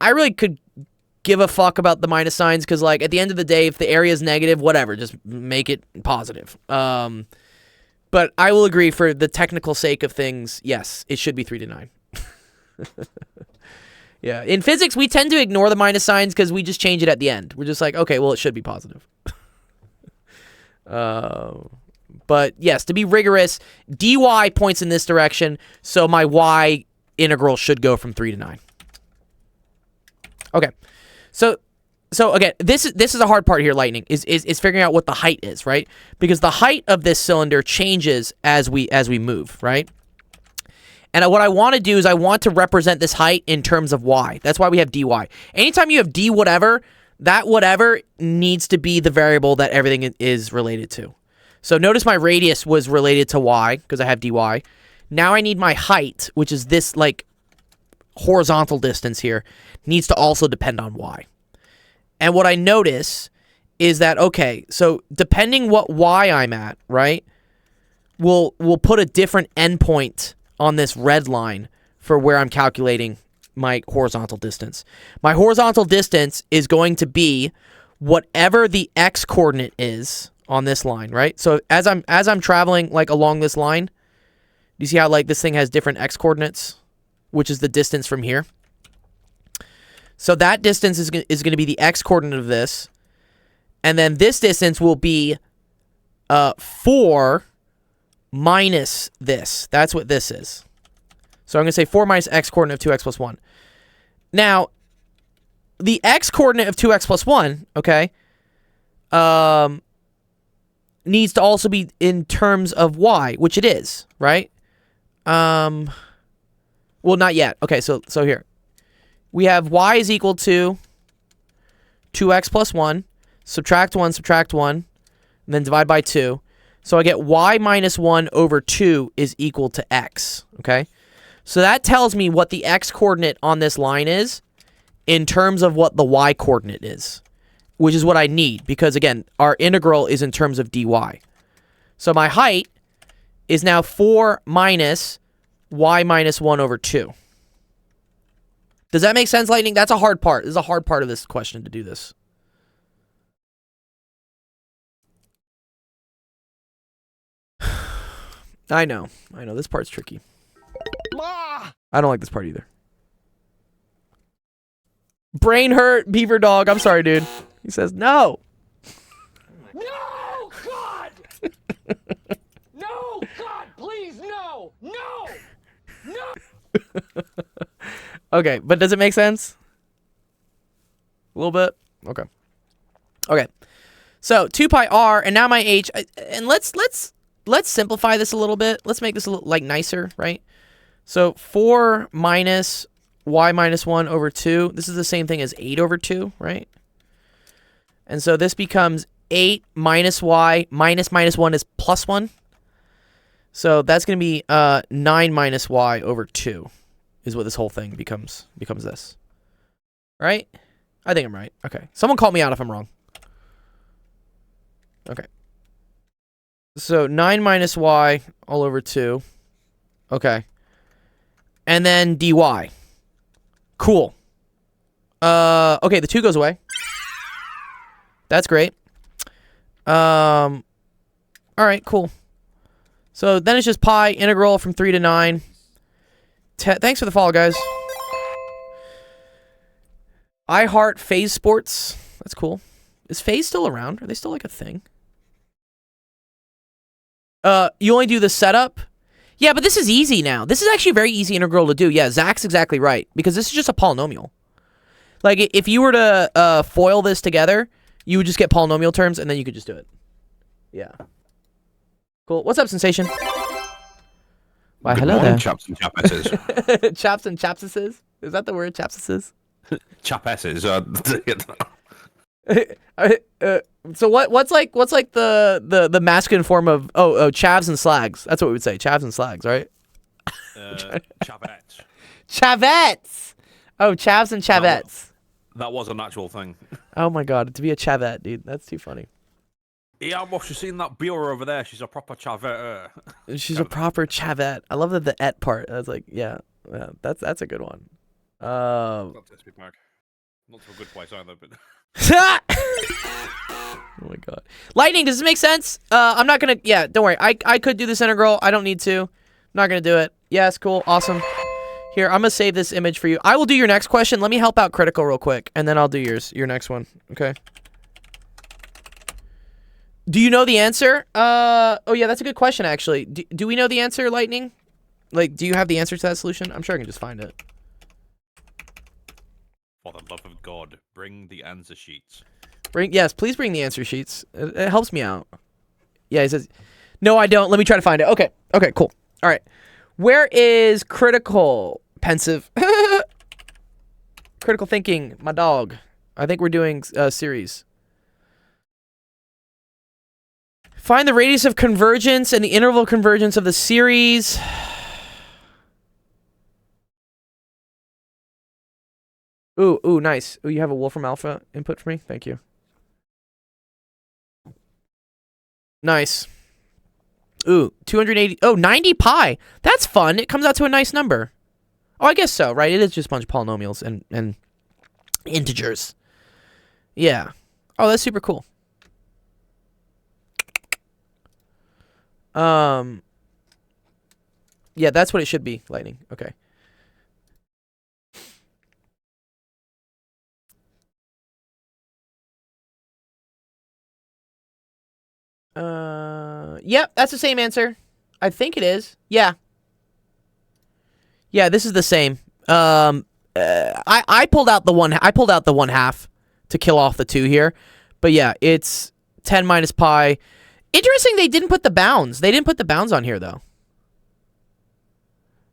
I really could give a fuck about the minus signs, because, like, at the end of the day, if the area is negative, whatever, just make it positive. But I will agree, for the technical sake of things, yes, it should be 3 to 9. Yeah, in physics, we tend to ignore the minus signs because we just change it at the end. We're just like, okay, well, it should be positive. But yes, to be rigorous, dy points in this direction, so my y integral should go from 3 to 9. Okay, so again, this is a hard part here, Lightning, is figuring out what the height is, right? Because the height of this cylinder changes as we move, right? And what I want to do is I want to represent this height in terms of y. That's why we have dy. Anytime you have d whatever, that whatever needs to be the variable that everything is related to. So notice my radius was related to y because I have dy. Now I need my height, which is this, like, horizontal distance here, needs to also depend on y. And what I notice is that, okay, so depending what y I'm at, right, we'll put a different endpoint on this red line for where I'm calculating my horizontal distance. My horizontal distance is going to be whatever the x coordinate is on this line, right? So as I'm traveling, like, along this line, do you see how, like, this thing has different x coordinates, which is the distance from here? So that distance is going to be the x coordinate of this, and then this distance will be 4 minus this. That's what this is. So I'm going to say 4 minus x coordinate of 2x plus 1. Now, the x coordinate of 2x plus 1, okay, needs to also be in terms of y, which it is, right? Well, not yet. Okay, so here. We have y is equal to 2x plus 1, subtract 1, and then divide by 2. So I get y minus 1 over 2 is equal to x, okay? So that tells me what the x coordinate on this line is in terms of what the y coordinate is, which is what I need because, again, our integral is in terms of dy. So my height is now 4 minus y minus 1 over 2. Does that make sense, Lightning? That's a hard part. This is a hard part of this question to do this. I know. This part's tricky. I don't like this part either. Brain hurt, Beaver Dog. I'm sorry, dude. He says no.
No, God! No, God, please, no! No! No!
Okay, but does it make sense? A little bit? Okay. Okay. So 2 pi r, and now my h, and let's simplify this a little bit. Let's make this a little, like, nicer, right? So 4 minus y minus 1 over 2. This is the same thing as 8 over 2, right? And so this becomes 8 minus y minus 1 is plus 1. So that's going to be 9 minus y over 2 is what this whole thing becomes this. Right? I think I'm right. Okay. Someone call me out if I'm wrong. Okay. So 9 minus y all over 2. Okay. And then dy. Cool. Okay, the 2 goes away. That's great. All right, cool. So then it's just pi integral from 3 to 9. Thanks for the follow, guys. I heart Phase Sports. That's cool. Is Phase still around? Are they still like a thing? You only do the setup? Yeah, but this is easy now. This is actually a very easy integral to do. Yeah, Zach's exactly right. Because this is just a polynomial. Like, if you were to FOIL this together, you would just get polynomial terms, and then you could just do it. Yeah. Cool. What's up, Sensation? Why,
Good
hello
morning,
there.
chaps and chapesses.
Chaps and chapsesses? Is that the word, chapsesses?
Chapesses.
So what's like the masculine form of chavs and slags? That's what we would say. Chavs and slags, right?
Chavettes.
Chavettes. Oh, chavs and chavettes.
That was an actual thing.
Oh my god, to be a chavette, dude, that's too funny.
Yeah, boss, you seen that Biora over there? She's a proper chavette.
She's a proper chavette. I love the et part. That's like, yeah, that's a good one.
Not to speak back. Not to a good place either, but.
Oh my god. Lightning, does this make sense? I'm not gonna, yeah, don't worry. I could do this integral. I don't need to. I'm not gonna do it. Yes, cool, awesome. Here, I'm gonna save this image for you. I will do your next question. Let me help out Critical real quick, and then I'll do your next one, okay? Do you know the answer? Oh yeah, that's a good question, actually. Do we know the answer, Lightning? Like, do you have the answer to that solution? I'm sure I can just find it.
For the love of God, bring the answer sheets.
Yes, please bring the answer sheets. It helps me out. Yeah, he says, no, I don't. Let me try to find it. Okay, cool. All right. Where is Critical? Pensive. Critical thinking, my dog. I think we're doing a series. Find the radius of convergence and the interval convergence of the series. Ooh, nice. Ooh, you have a Wolfram Alpha input for me? Thank you. Nice. Ooh, 280. Oh, 90 pi. That's fun. It comes out to a nice number. Oh, I guess so, right? It is just a bunch of polynomials and integers. Yeah. Oh, that's super cool. Yeah, that's what it should be, Lightning. Okay. Yep, that's the same answer. I think it is. Yeah. Yeah, this is the same. I pulled out the one. I pulled out the 1/2 to kill off the 2 here, but yeah, it's 10 minus pi. Interesting, they didn't put the bounds. They didn't put the bounds on here though.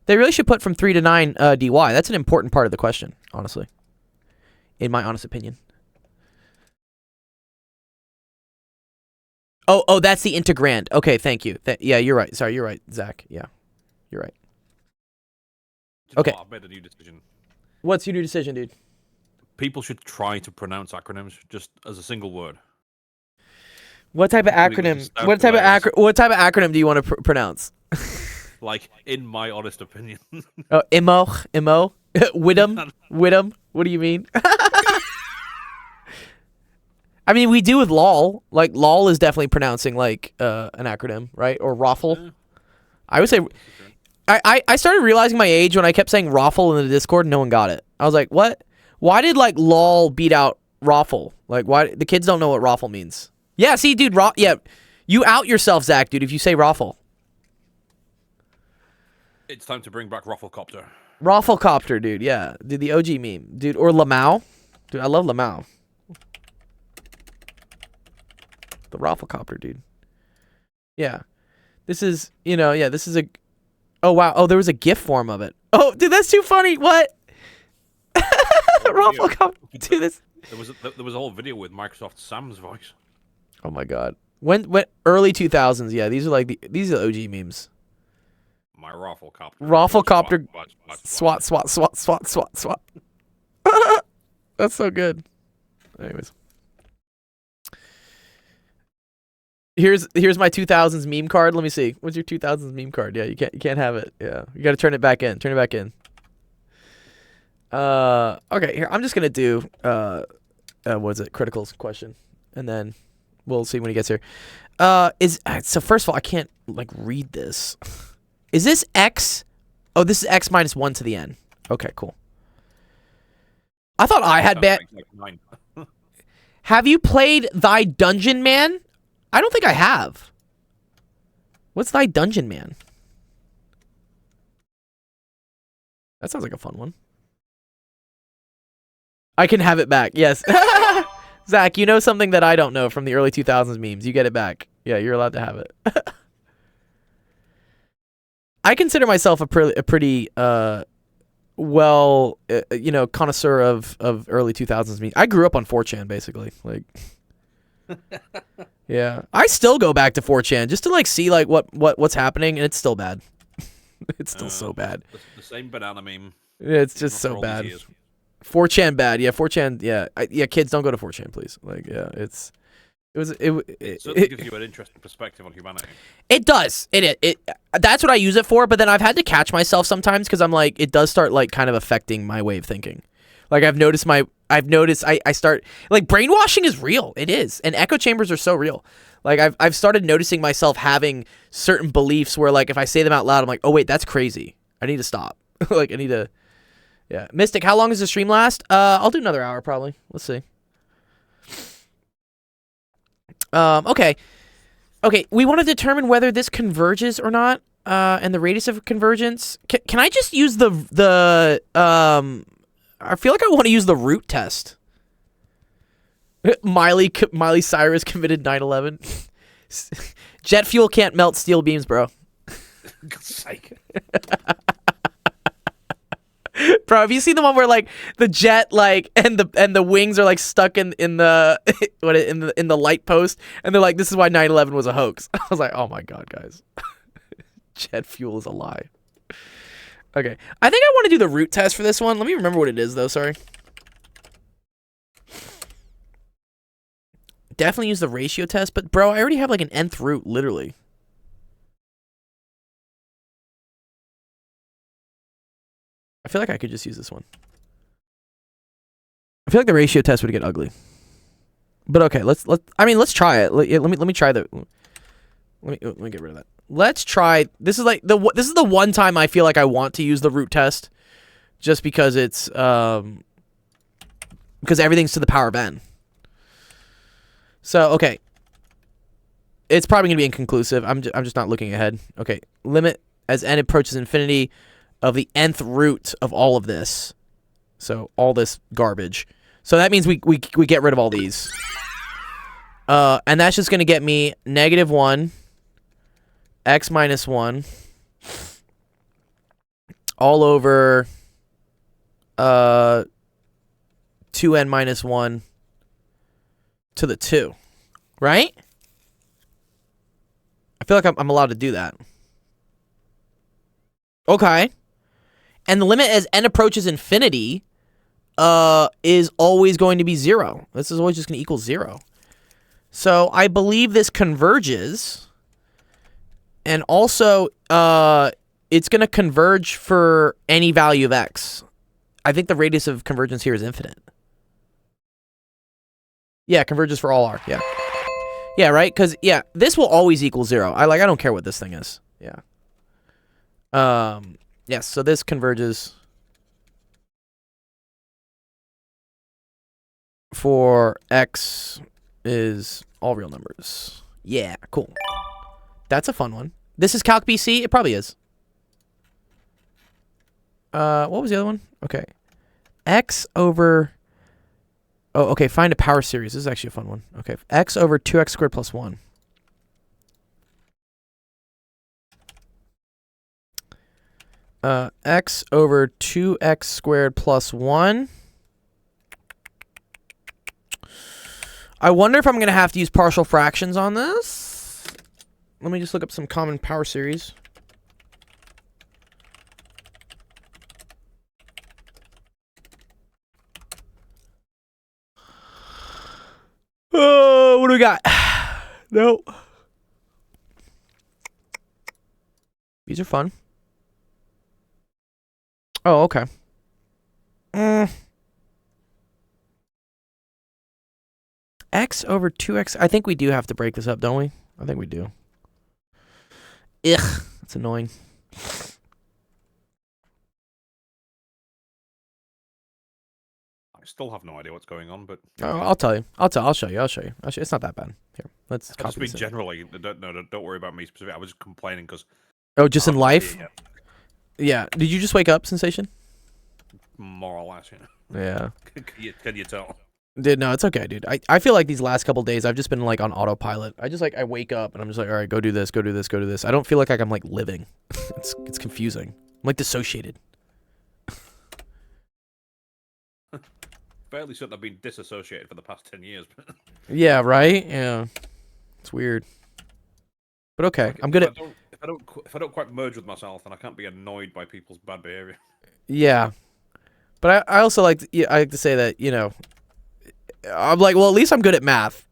They really should put from 3 to 9 dy. That's an important part of the question, honestly. In my honest opinion. Oh, that's the integrand. Okay, thank you. Yeah, you're right. Sorry, you're right, Zach. Yeah, you're right. Okay.
I've made a new decision.
What's your new decision, dude?
People should try to pronounce acronyms just as a single word.
What type of acronym? What type of acronym do you want to pronounce?
Like, in my honest opinion.
Oh, imo, Widom. What do you mean? I mean, we do with lol. Like, lol is definitely pronouncing like an acronym, right? Or raffle. Yeah. I would say. I started realizing my age when I kept saying raffle in the Discord and no one got it. I was like, what? Why did like lol beat out raffle? Like, why? The kids don't know what raffle means. Yeah, see, dude, yeah, you out yourself, Zach, dude, if you say raffle.
It's time to bring back Rafflecopter.
Rafflecopter, dude, yeah. Dude, the OG meme. Dude, or Lamau. Dude, I love Lamau. The Rafflecopter, dude. Yeah. This is, yeah, this is a... Oh, wow. Oh, there was a GIF form of it. Oh, dude, that's too funny. What? Rafflecopter. Dude, this...
There was a whole video with Microsoft Sam's voice.
Oh my god. When early 2000s, yeah, these are like these are OG memes.
My Rafflecopter.
Rafflecopter. Swat. That's so good. Anyways. Here's my 2000s meme card. Let me see. What's your 2000s meme card? Yeah, you can't have it. Yeah. You got to turn it back in. Turn it back in. Okay, here. I'm just going to do what is it? Critical's question. And then we'll see when he gets here. So first of all, I can't like read this. Is this x? Oh, this is x minus 1 to the n. Okay, cool. I thought I had bad. Have you played Thy Dungeon Man? I don't think I have. What's Thy Dungeon Man? That sounds like a fun one. I can have it back. Yes. Zach, you know something that I don't know from the early 2000s memes. You get it back. Yeah, you're allowed to have it. I consider myself a pretty well, you know, connoisseur of early 2000s memes. I grew up on 4chan basically. Like, yeah, I still go back to 4chan just to like see like what's happening, and it's still bad. It's still so bad.
The same banana meme.
Yeah, it's just
for
so
all these
bad.
years.
4chan bad. Yeah, 4chan. Yeah, yeah. Kids, don't go to 4chan, please. Like, yeah,
It certainly gives you an interesting perspective on humanity.
It does. It that's what I use it for, but then I've had to catch myself sometimes because I'm like, it does start like kind of affecting my way of thinking. Like I've noticed I start like brainwashing is real. It is. And echo chambers are so real. Like I've started noticing myself having certain beliefs where like if I say them out loud, I'm like, oh wait, that's crazy. I need to stop. Like I need to. Yeah. Mystic, how long does the stream last? I'll do another hour probably. Let's see. Okay. Okay, we want to determine whether this converges or not, and the radius of convergence. Can I just use the I feel like I want to use the root test. Miley Cyrus committed 9/11. Jet fuel can't melt steel beams, bro.
God's sake.
Bro, have you seen the one where like the jet like and the wings are like stuck in the in the light post, and they're like, this is why 9/11 was a hoax. I was like, oh my god, guys. Jet fuel is a lie. Okay, I think I want to do the root test for this one. Let me remember what it is though. Sorry. Definitely use the ratio test, but bro, I already have like an nth root literally. I feel like I could just use this one. I feel like the ratio test would get ugly. But okay, let's try it. Let me try the. Let me get rid of that. Let's try. This is like this is the one time I feel like I want to use the root test, just because it's because everything's to the power of n. So okay, it's probably gonna be inconclusive. I'm just not looking ahead. Okay, limit as n approaches infinity of the nth root of all of this. So all this garbage. So that means we get rid of all these. And that's just going to get me -1 x minus 1 all over 2n minus 1 to the 2. Right? I feel like I'm allowed to do that. Okay. And the limit as n approaches infinity is always going to be 0. This is always just going to equal 0. So I believe this converges. And also, it's going to converge for any value of x. I think the radius of convergence here is infinite. Yeah, converges for all r. Yeah. Yeah, right? Because, yeah, this will always equal 0. I don't care what this thing is. Yeah. Yes, so this converges for x is all real numbers. Yeah, cool. That's a fun one. This is Calc BC? It probably is. What was the other one? Okay. X over... Oh, okay, find a power series. This is actually a fun one. Okay, x over 2x squared plus 1. X over 2x squared plus 1. I wonder if I'm going to have to use partial fractions on this. Let me just look up some common power series. Oh, what do we got? Nope. These are fun. Oh, okay. X over 2x. I think we do have to break this up, don't we? I think we do. Ugh, that's annoying.
I still have no idea what's going on, but
Oh, I'll tell you. I'll show you. It's not that bad. Here, let's
I just
copy
mean
this.
generally. Don't worry about me specifically. I was just complaining because
Oh, just in life? Yeah. Did you just wake up, Sensation?
more or less, you know.
Yeah.
Can you tell?
Dude, no, it's okay, dude. I feel like these last couple days I've just been like on autopilot. I wake up and I'm just like, all right, go do this, go do this, go do this. I don't feel like I'm like living. It's confusing. I'm like dissociated.
Fairly certain I've been disassociated for the past 10 years.
Yeah, right? Yeah. It's weird. But okay, I'm good at
If I don't quite merge with myself, then I can't be annoyed by people's bad behavior.
yeah. But I also like I like to say that, I'm like, well, at least I'm good at math.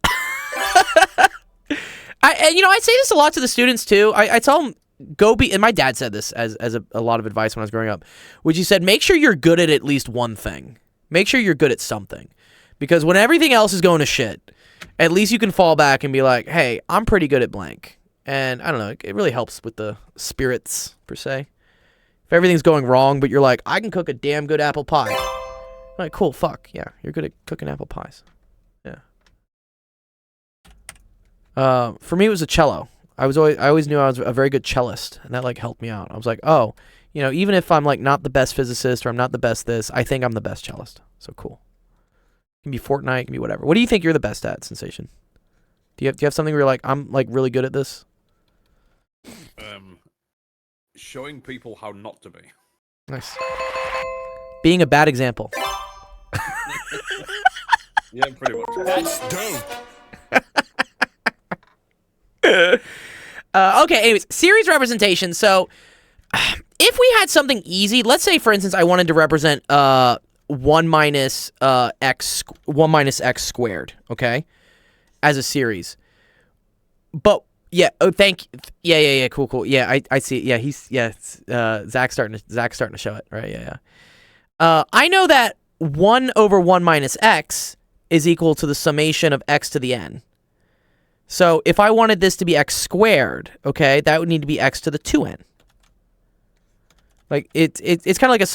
I say this a lot to the students too. I tell them and my dad said this as a lot of advice when I was growing up, which he said, make sure you're good at least one thing. Make sure you're good at something. Because when everything else is going to shit, at least you can fall back and be like, hey, I'm pretty good at blank. And I don't know, it really helps with the spirits, per se. If everything's going wrong, but you're like, I can cook a damn good apple pie. I'm like, cool, fuck. Yeah, you're good at cooking apple pies. Yeah. For me, it was a cello. I always knew I was a very good cellist, and that like helped me out. I was like, oh, even if I'm like not the best physicist or I'm not the best this, I think I'm the best cellist. So cool. It can be Fortnite, it can be whatever. What do you think you're the best at, Sensation? Do you have something where you're like, I'm like really good at this?
Showing people how not to be.
Nice. Being a bad example.
Yeah, pretty much.
That's dope.
Okay, anyways, series representation. So, if we had something easy, let's say, for instance, I wanted to represent 1 minus x squared, okay, as a series. But yeah, yeah, cool. Yeah, I see it. Yeah, Zach's starting to show it, right? Yeah. I know that 1 over 1 minus x is equal to the summation of x to the n. So if I wanted this to be x squared, okay, that would need to be x to the 2n. Like it's kind of like a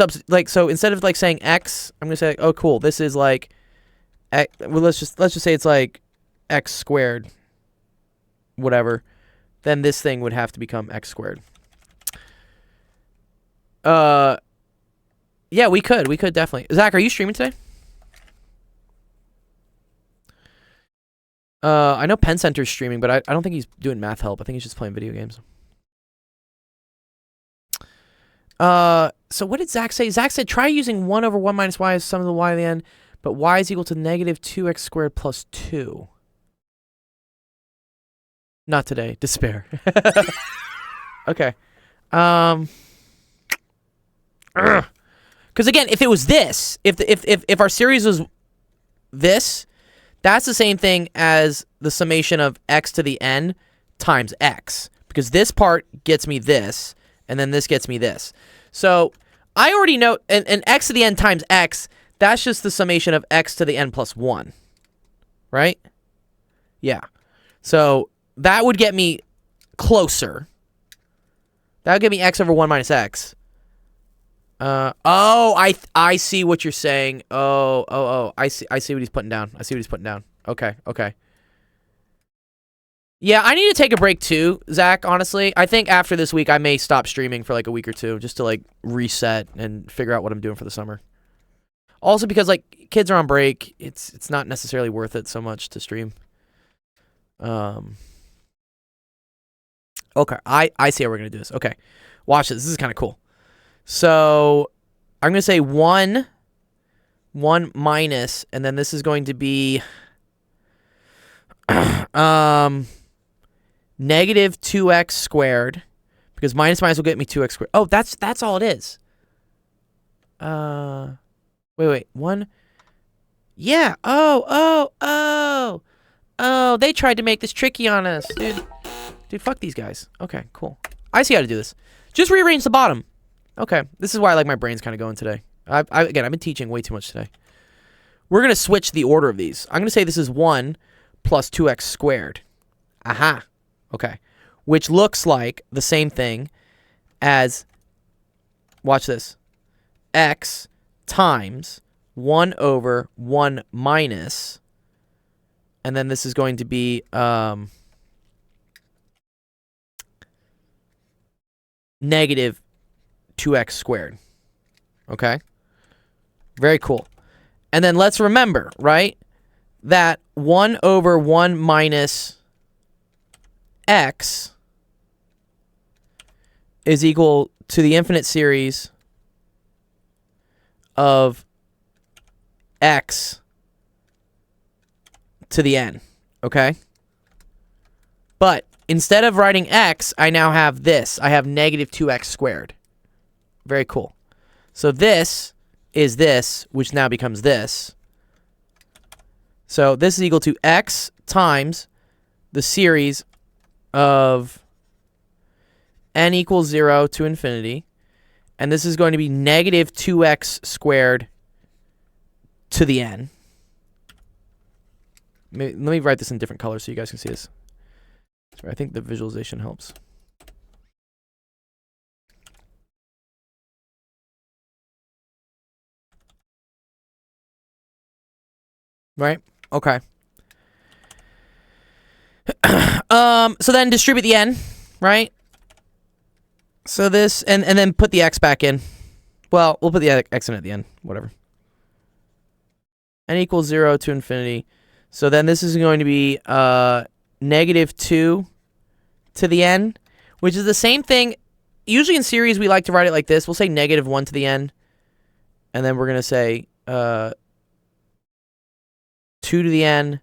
so instead of like saying x, I'm gonna say like, oh cool, this is like, well let's just say it's like x squared, whatever. Then this thing would have to become x squared. Yeah, we could definitely. Zach, are you streaming today? I know Penn Center's streaming, but I don't think he's doing math help. I think he's just playing video games. So what did Zach say? Zach said try using 1 over 1 minus y as sum of the y at the end, but y is equal to negative 2x squared plus 2. Not today. Despair. Okay. Because again, if it was this, if our series was this, that's the same thing as the summation of x to the n times x. Because this part gets me this, and then this gets me this. So I already know, and x to the n times x, that's just the summation of x to the n plus 1. Right? Yeah. So that would get me closer. That would get me x over 1 minus x. I see what you're saying. I see what he's putting down. Okay. Yeah, I need to take a break too, Zach, honestly. I think after this week I may stop streaming for like a week or two just to like reset and figure out what I'm doing for the summer. Also because like kids are on break, it's not necessarily worth it so much to stream. Okay, I see how we're going to do this. Okay. Watch this. This is kind of cool. So I'm going to say 1 minus, and then this is going to be negative 2x squared, because minus will get me 2x squared. Oh, that's all it is. Wait, 1. Yeah. Oh, they tried to make this tricky on us, dude. Dude, fuck these guys. Okay, cool. I see how to do this. Just rearrange the bottom. Okay, this is why I like my brain's kind of going today. Again, I've been teaching way too much today. We're going to switch the order of these. I'm going to say this is 1 plus 2x squared. Aha. Okay. Which looks like the same thing as, watch this, x times 1 over 1 minus, and then this is going to be negative 2x squared. Okay? Very cool. And then let's remember, right? that 1 over 1 minus x is equal to the infinite series of x to the n, okay? But instead of writing x, I now have this. I have negative 2x squared. Very cool. So this is this, which now becomes this. So this is equal to x times the series of n equals 0 to infinity. And this is going to be negative 2x squared to the n. Let me write this in different colors so you guys can see this. I think the visualization helps. Right? Okay. So then distribute the n, right? So this, and then put the x back in. Well, we'll put the x in at the end. Whatever. N equals 0 to infinity. So then this is going to be negative 2 to the n, which is the same thing. Usually in series, we like to write it like this. We'll say negative 1 to the n. And then we're going to say 2 to the n,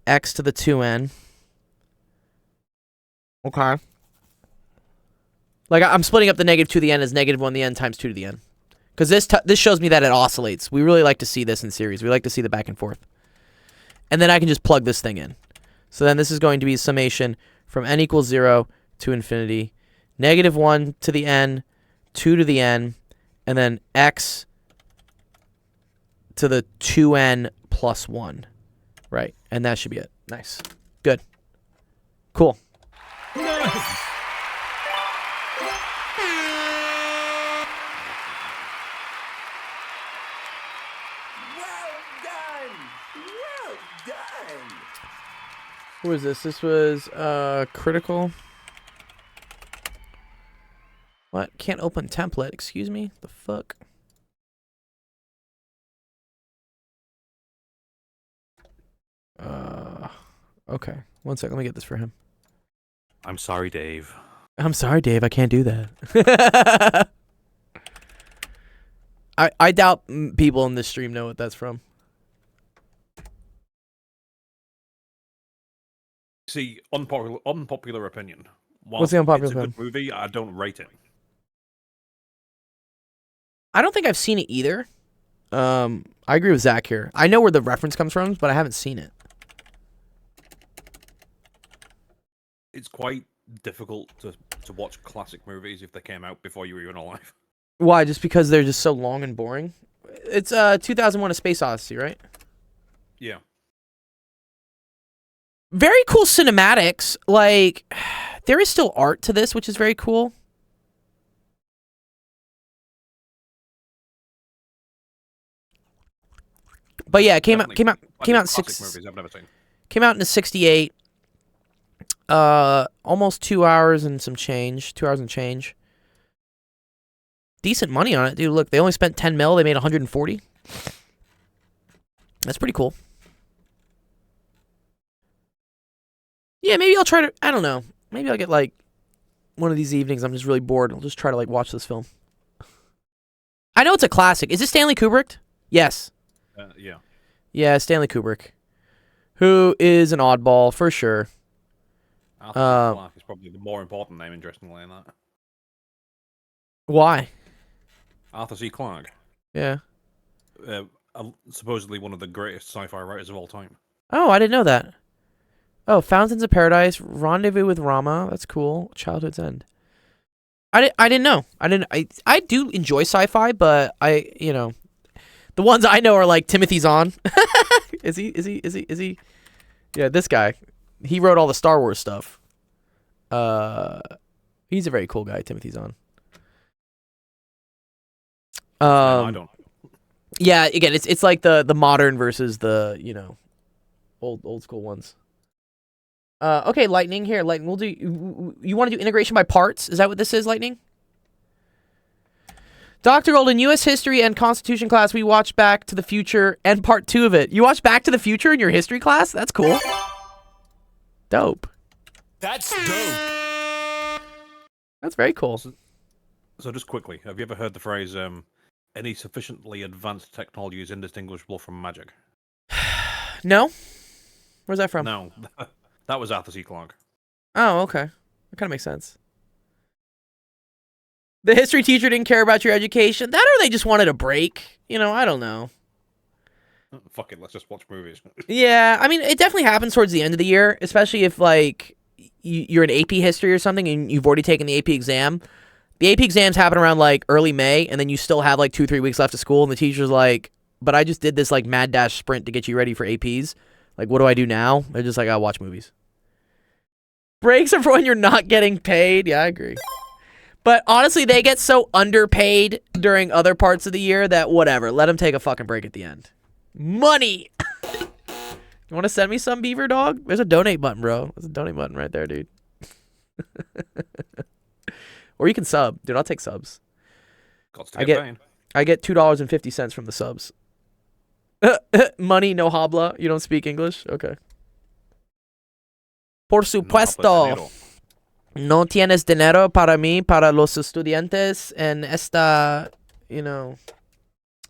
x to the 2n. Okay. Like, I'm splitting up the negative 2 to the n as negative 1 to the n times 2 to the n. Because this shows me that it oscillates. We really like to see this in series. We like to see the back and forth. And then I can just plug this thing in. So then this is going to be summation from n equals 0 to infinity. Negative 1 to the n, 2 to the n, and then x to the 2n plus 1. Right. And that should be it. Nice. Good. Cool. What was this? This was critical. What? Can't open template. Excuse me? The fuck? Okay. One sec. Let me get this for him.
I'm sorry, Dave.
I'm sorry, Dave. I can't do that. I doubt people in this stream know what that's from.
See, unpopular opinion.
What's the unpopular
it's a
opinion?
good movie, I don't rate it.
I don't think I've seen it either. I agree with Zach here. I know where the reference comes from, but I haven't seen it.
It's quite difficult to watch classic movies if they came out before you were even alive.
Why? Just because they're just so long and boring? It's 2001: A Space Odyssey, right?
Yeah.
Very cool cinematics. Like, there is still art to this, which is very cool. But yeah, it came out
Movies I've never seen.
Came out in '68. Almost 2 hours and some change. 2 hours and change. Decent money on it, dude. Look, they only spent 10 mil. They made 140. That's pretty cool. Yeah, maybe I'll try to. I don't know. Maybe I'll get like one of these evenings. I'm just really bored. I'll just try to like watch this film. I know it's a classic. Is it Stanley Kubrick? Yes.
Yeah.
Yeah, Stanley Kubrick, who is an oddball for sure.
Arthur C. Clarke is probably the more important name, interestingly, in that.
Why?
Arthur C. Clarke.
Yeah.
Supposedly one of the greatest sci-fi writers of all time.
Oh, I didn't know that. Oh, Fountains of Paradise, Rendezvous with Rama. That's cool. Childhood's End. I didn't know. I do enjoy sci-fi, but the ones I know are like Timothy Zahn. Is he? Yeah, this guy. He wrote all the Star Wars stuff. He's a very cool guy, Timothy Zahn.
I don't.
Yeah, again, it's like the modern versus the old school ones. Okay, Lightning here. Lightning, we'll do. You want to do integration by parts? Is that what this is, Lightning? Dr. Golden, U.S. history and Constitution class, we watched Back to the Future and part 2 of it. You watched Back to the Future in your history class? That's cool. Dope.
That's dope.
That's very cool.
So just quickly, have you ever heard the phrase, any sufficiently advanced technology is indistinguishable from magic?
No? Where's that from?
No, that was Arthur C. Clarke.
Oh, okay. That kind of makes sense. The history teacher didn't care about your education. That or they just wanted a break. You know, I don't know.
Fuck it, let's just watch movies.
Yeah, I mean, it definitely happens towards the end of the year, especially if, like, you're in AP history or something and you've already taken the AP exam. The AP exams happen around, like, early May, and then you still have, like, 2-3 weeks left of school, and the teacher's like, but I just did this, like, mad dash sprint to get you ready for APs. Like, what do I do now? They're just like, I'll watch movies. Breaks are for when you're not getting paid. Yeah, I agree. But honestly, they get so underpaid during other parts of the year that whatever. Let them take a fucking break at the end. Money! You want to send me some, Beaver Dog? There's a donate button, bro. There's a donate button right there, dude. Or you can sub. Dude, I'll take subs.
Got to get paid.
I get $2.50 from the subs. Money, no habla. You don't speak English? Okay. Por supuesto. No tienes dinero para mí, para los estudiantes en esta, you know,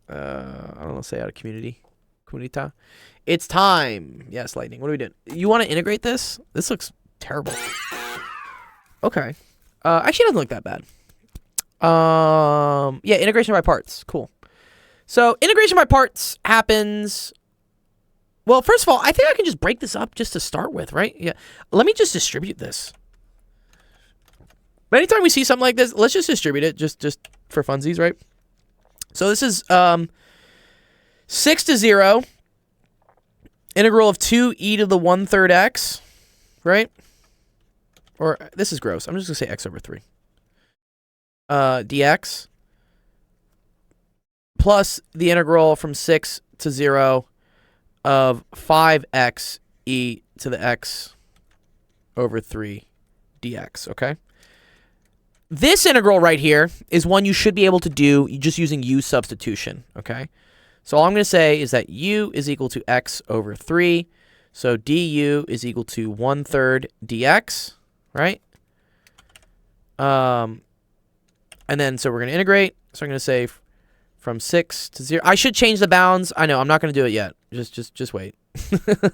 I don't know, say out of community. Comunita. It's time. Yes, Lightning. What are we doing? You want to integrate this? This looks terrible. Okay. Actually, it doesn't look that bad. Yeah, integration by parts. Cool. So integration by parts happens. Well, first of all, I think I can just break this up just to start with, right? Yeah. Let me just distribute this. But anytime we see something like this, let's just distribute it just for funsies, right? So this is 6 to 0. Integral of 2e to the 1/3 x, right? Or this is gross. I'm just going to say x over 3. Dx plus the integral from 6 to 0 of 5x e to the x over 3 dx, okay? This integral right here is one you should be able to do just using u substitution, okay? So all I'm going to say is that u is equal to x over 3. So du is equal to 1/3 dx, right? And then, so we're going to integrate. So I'm going to say from 6 to 0. I should change the bounds. I know, I'm not going to do it yet. Just wait.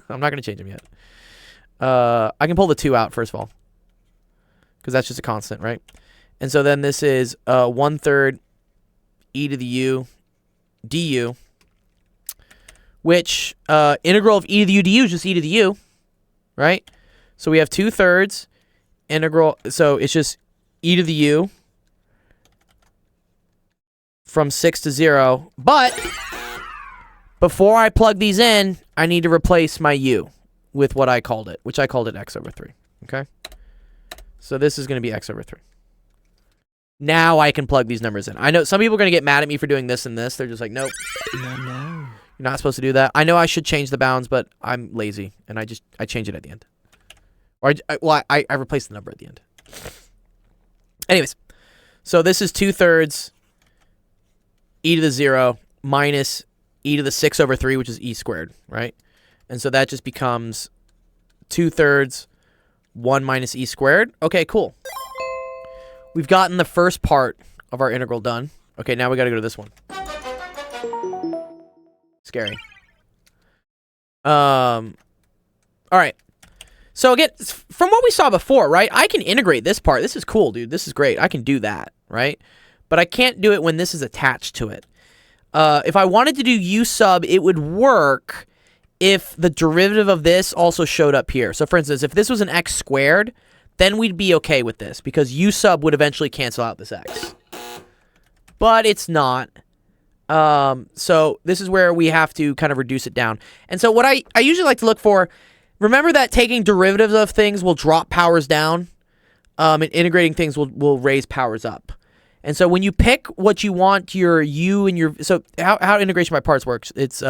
I'm not going to change them yet. I can pull the 2 out, first of all, because that's just a constant, right? And so then this is 1/3 e to the u du, which integral of e to the u du is just e to the u, right? So we have 2/3 integral, so it's just e to the u from 6 to 0. But before I plug these in, I need to replace my u with what I called it, which I called it x over 3, okay? So this is going to be x over 3. Now I can plug these numbers in. I know some people are going to get mad at me for doing this and this. They're just like, nope. No. You're not supposed to do that. I know I should change the bounds, but I'm lazy, and I change it at the end. Or I replace the number at the end. Anyways, so this is 2/3 e to the 0 minus e to the 6 over 3, which is e squared, right? And so that just becomes 2/3 1 minus e squared. Okay, cool. We've gotten the first part of our integral done. Okay, now we got to go to this one. Scary. All right. So again, from what we saw before, right? I can integrate this part. This is cool, dude. This is great. I can do that, right? But I can't do it when this is attached to it. If I wanted to do u sub, it would work if the derivative of this also showed up here. So for instance, if this was an x squared, then we'd be okay with this because u sub would eventually cancel out this x. But it's not. So this is where we have to kind of reduce it down. And so what I usually like to look for, remember that taking derivatives of things will drop powers down, and integrating things will raise powers up. And so when you pick what you want your u and your, so how integration by parts works, it's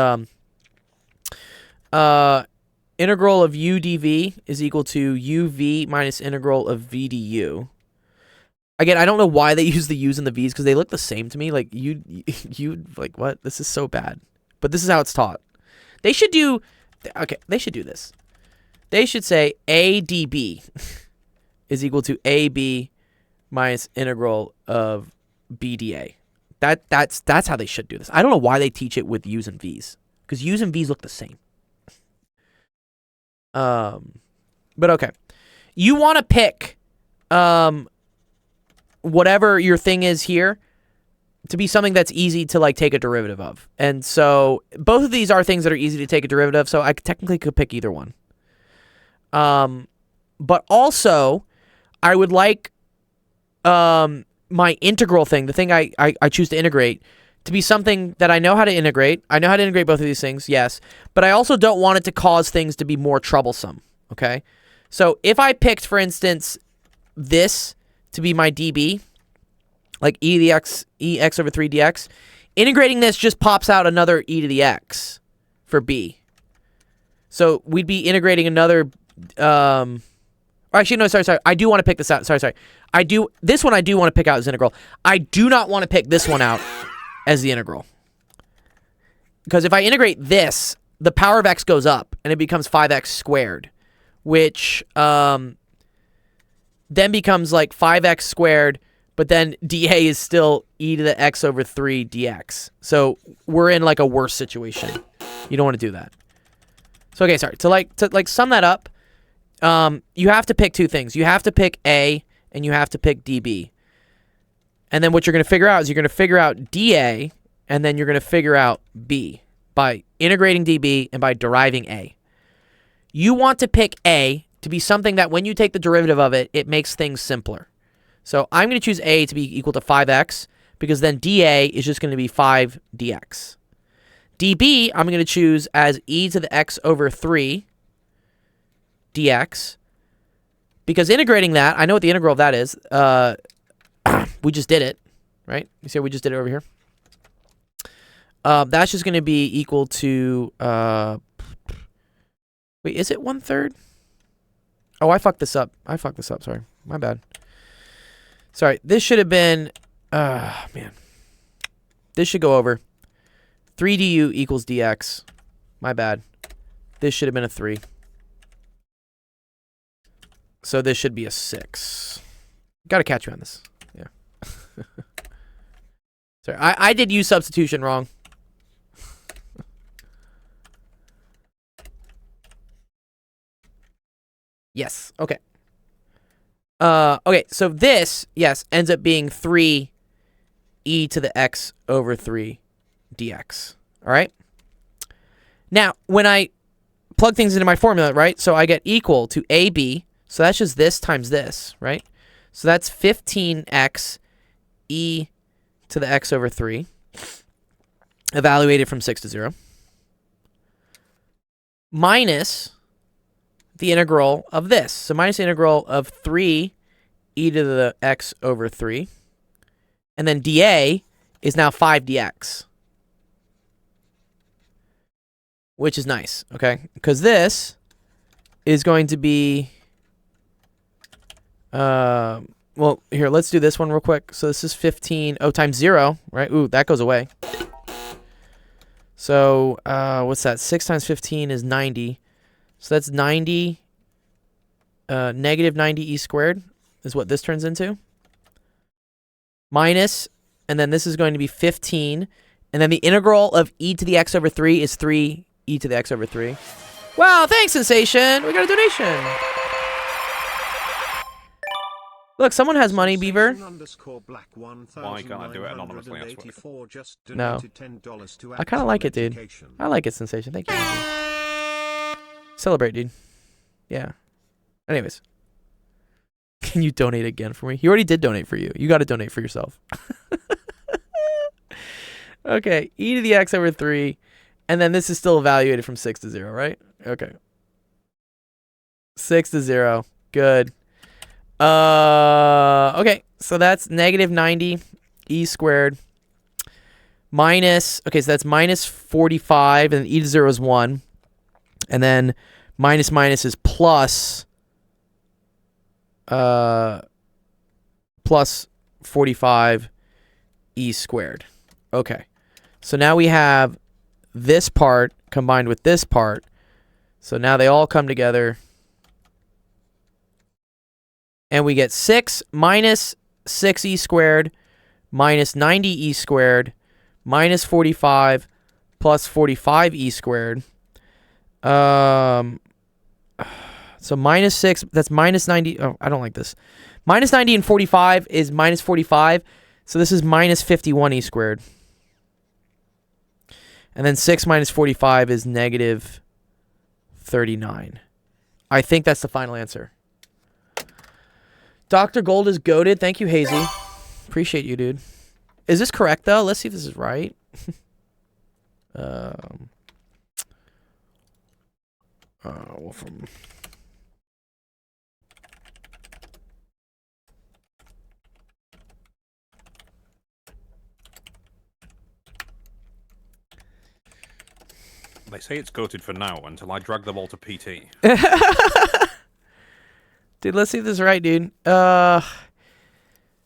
integral of u dv is equal to uv minus integral of v du. Again, I don't know why they use the U's and the V's because they look the same to me. Like you like what? This is so bad. But this is how it's taught. They should do. Okay, they should do this. They should say ADB is equal to AB minus integral of BDA. That's how they should do this. I don't know why they teach it with U's and V's because U's and V's look the same. But okay, you want to pick whatever your thing is here to be something that's easy to like take a derivative of. And so both of these are things that are easy to take a derivative of, so I technically could pick either one. But also I would like my integral thing, the thing I choose to integrate, to be something that I know how to integrate. I know how to integrate both of these things, yes, but I also don't want it to cause things to be more troublesome, okay? So if I picked, for instance, this to be my dB, like e to the x, ex over 3 dx, integrating this just pops out another e to the x for b. So we'd be integrating another, actually, no, sorry. I do want to pick this out. Sorry. This one I do want to pick out as integral. I do not want to pick this one out as the integral. Because if I integrate this, the power of x goes up, and it becomes 5x squared, which then becomes like 5x squared, but then dA is still e to the x over 3 dx. So we're in like a worse situation. You don't want to do that. So okay, sorry. To sum that up, you have to pick two things. You have to pick A and you have to pick dB. And then what you're going to figure out is you're going to figure out dA and then you're going to figure out B by integrating dB and by deriving A. You want to pick A to be something that when you take the derivative of it, it makes things simpler. So I'm going to choose A to be equal to 5x because then dA is just going to be 5 dx. dB I'm going to choose as e to the x over 3 dx because integrating that, I know what the integral of that is. We just did it, right? You see how we just did it over here? That's just going to be equal to, wait, is it 1/3? Oh, I fucked this up. Sorry. My bad. Sorry. This should have been, man. This should go over. 3 du equals dx. My bad. This should have been a 3. So this should be a 6. Got to catch you on this. Yeah. Sorry, I did use substitution wrong. Yes. Okay. Okay, so this, yes, ends up being 3 e to the x over 3 dx. All right? Now, when I plug things into my formula, right, so I get equal to AB, so that's just this times this, right? So that's 15x e to the x over 3, evaluated from 6 to 0, minus the integral of this. So minus the integral of 3 e to the x over 3. And then dA is now 5 dx. Which is nice, okay? Because this is going to be... well, here, let's do this one real quick. So this is 15... Oh, times 0, right? Ooh, that goes away. So, what's that? 6 times 15 is 90. So that's 90... negative 90 e squared is what this turns into. Minus, and then this is going to be 15. And then the integral of e to the x over 3 is 3 e to the x over 3. Wow, thanks, Sensation. We got a donation. Look, someone has money, Beaver.
Why can't I do it anonymously? I swear.
No. I kind of like it, dude. I like it, Sensation. Thank you. Celebrate, dude. Yeah. Anyways. Can you donate again for me? He already did donate for you. You got to donate for yourself. Okay. E to the x over 3. And then this is still evaluated from 6 to 0, right? Okay. 6 to 0. Good. Okay. So that's negative 90 e squared minus, okay, so that's minus 45, and e to 0 is 1. And then minus minus is plus plus 45 e squared. Okay. So now we have this part combined with this part. So now they all come together. And we get 6 minus 6e squared minus 90e squared minus 45 plus 45e squared. So minus 6, that's minus 90. Oh, I don't like this. Minus 90 and 45 is minus 45. So this is minus 51e squared. And then 6 minus 45 is negative 39. I think that's the final answer. Dr. Gold is goated. Thank you, Hazy. Appreciate you, dude. Is this correct, though? Let's see if this is right. Wolfram.
They say it's goated for now until I drag them all to PT.
Dude, let's see if this is right, dude.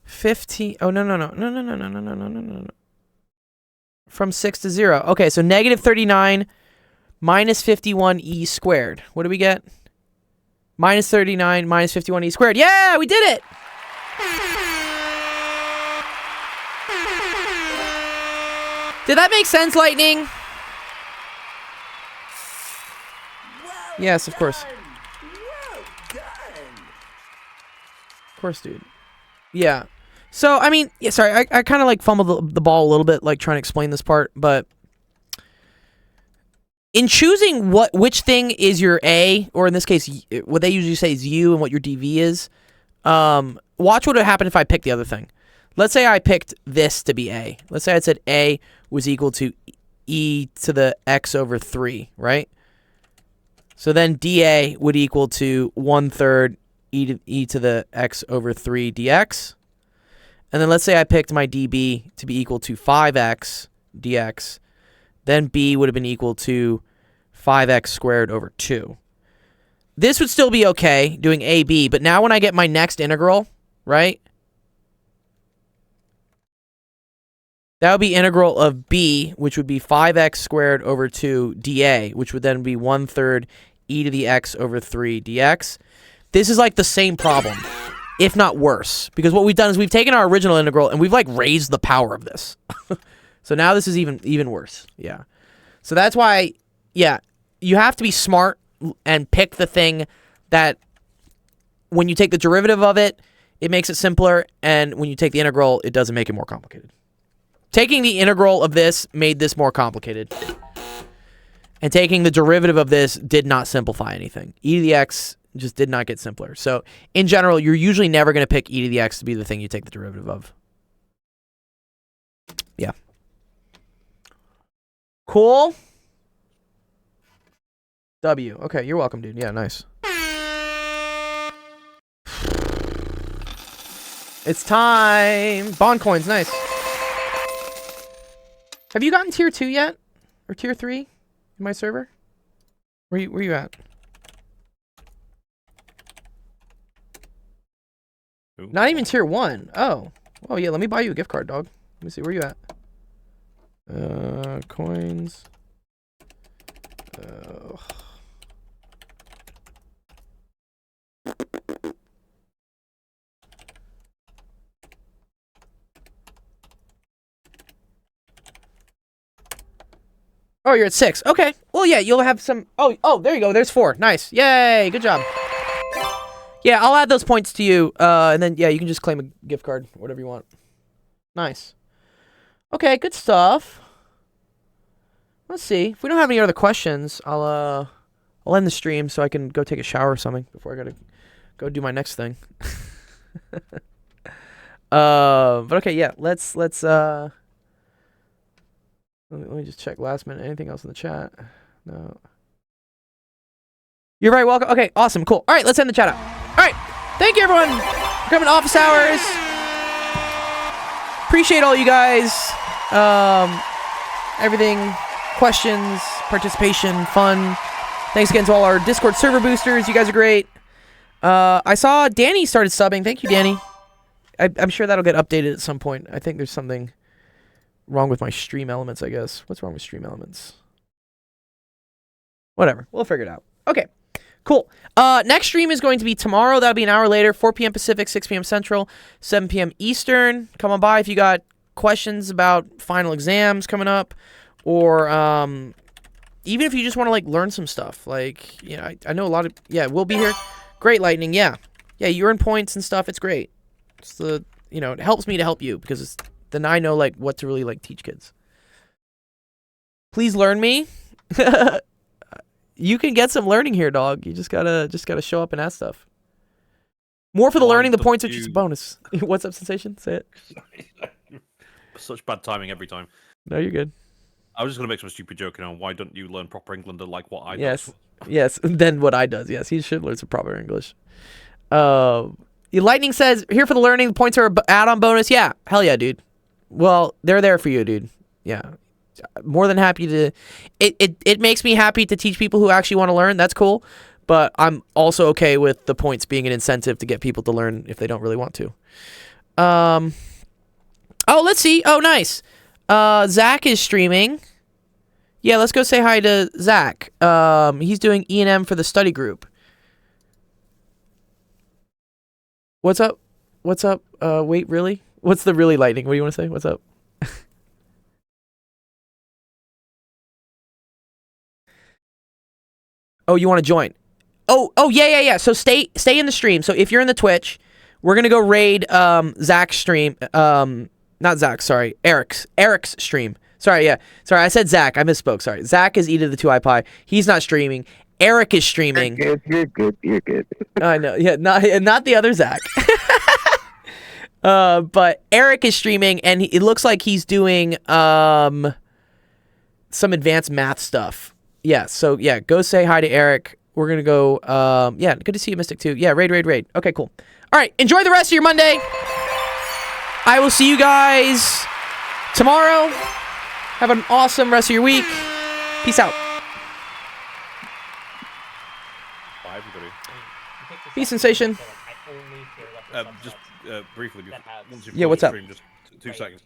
15. Oh, no. From 6 to 0. Okay, so negative 39 minus 51e squared. What do we get? Minus 39 minus 51e squared. Yeah, we did it! Did that make sense, Lightning? Yes, of course. Of course, dude. Yeah. So, I mean, yeah, sorry, I kind of like fumbled the ball a little bit, like trying to explain this part, but in choosing which thing is your A, or in this case, what they usually say is U, and what your DV is, watch what would happen if I picked the other thing. Let's say I picked this to be A. Let's say I said A was equal to e to the x over 3, right? So then dA would equal to 1/3 e to the x over 3 dx. And then let's say I picked my dB to be equal to 5x dx. Then b would have been equal to 5x squared over 2. This would still be okay, doing AB, but now when I get my next integral, right? That would be integral of b, which would be 5x squared over 2 dA, which would then be 1/3 e to the x over 3 dx. This is like the same problem, if not worse, because what we've done is we've taken our original integral and we've like raised the power of this. So now this is even worse. Yeah. So that's why, yeah, you have to be smart and pick the thing that when you take the derivative of it, it makes it simpler, and when you take the integral, it doesn't make it more complicated. Taking the integral of this made this more complicated. And taking the derivative of this did not simplify anything. E to the x just did not get simpler. So, in general, you're usually never going to pick e to the x to be the thing you take the derivative of. Yeah. Cool? W. Okay, you're welcome, dude. Yeah, nice. It's time! Bond coins, nice. Have you gotten tier 2 yet? Or tier 3? In my server? Where you at?
Ooh.
Not even tier 1. Oh. Oh yeah, let me buy you a gift card, dog. Let me see, where you at? Coins. Oh, you're at 6. Okay. Well, yeah, you'll have some... Oh, there you go. There's 4. Nice. Yay. Good job. Yeah, I'll add those points to you. And then, yeah, you can just claim a gift card. Whatever you want. Nice. Okay, good stuff. Let's see. If we don't have any other questions, I'll end the stream so I can go take a shower or something before I gotta go do my next thing. But okay, yeah. Let's Let me just check last minute. Anything else in the chat? No. You're very welcome. Okay, awesome, cool. All right, let's end the chat out. All right, thank you everyone for coming to office hours. Appreciate all you guys. Everything, questions, participation, fun. Thanks again to all our Discord server boosters. You guys are great. I saw Danny started subbing. Thank you, Danny. I'm sure that'll get updated at some point. I think there's something wrong with my Stream Elements, I guess. What's wrong with Stream Elements? Whatever. We'll figure it out. Okay. Cool. Next stream is going to be tomorrow. That'll be an hour later, 4 p.m. Pacific, 6 p.m. Central, 7 p.m. Eastern. Come on by if you got questions about final exams coming up, or even if you just want to like learn some stuff. Like, you know, I know a lot of we'll be here. Great, Lightning. Yeah, you earn points and stuff. It's great. It's the it helps me to help you because then I know like what to really like teach kids. Please learn me. You can get some learning here, dog. You just gotta show up and ask stuff. More for the
Why
learning. The
don't
points are just a
you-
bonus. What's up, Sensation? Say it.
Such bad timing every time.
No, you're good.
I was just gonna make some stupid joke, why don't you learn proper Englander like what I do?
Yes. Then what I does. Yes, he should learn some proper English. Lightning says here for the learning. The points are a add-on bonus. Yeah, hell yeah, dude. Well, they're there for you, dude. Yeah. More than happy to. It makes me happy to teach people who actually want to learn. That's cool. But I'm also okay with the points being an incentive to get people to learn if they don't really want to. Oh, let's see. Oh, nice. Zach is streaming. Yeah, let's go say hi to Zach. He's doing E&M for the study group. What's up? What's up? Wait, really? What's the really, Lightning? What do you want to say? What's up? Oh, you want to join? Oh, yeah. So stay in the stream. So if you're in the Twitch, we're gonna go raid Zach's stream. Not Zach, sorry, Eric's stream. Sorry, I said Zach. I misspoke. Sorry, Zach is Eat of the 2i-Pie. He's not streaming. Eric is streaming.
You're good.
I know. Yeah, not the other Zach. But Eric is streaming, and it looks like he's doing some advanced math stuff. Yeah. So yeah, go say hi to Eric. We're gonna go. Yeah, good to see you, Mystic too. Yeah, raid. Okay, cool. All right, enjoy the rest of your Monday. I will see you guys tomorrow. Have an awesome rest of your week. Peace out.
Bye, everybody.
Peace, Sensation.
Just briefly, once you've
Yeah,
closed
what's
the
up?
stream, just 2 seconds.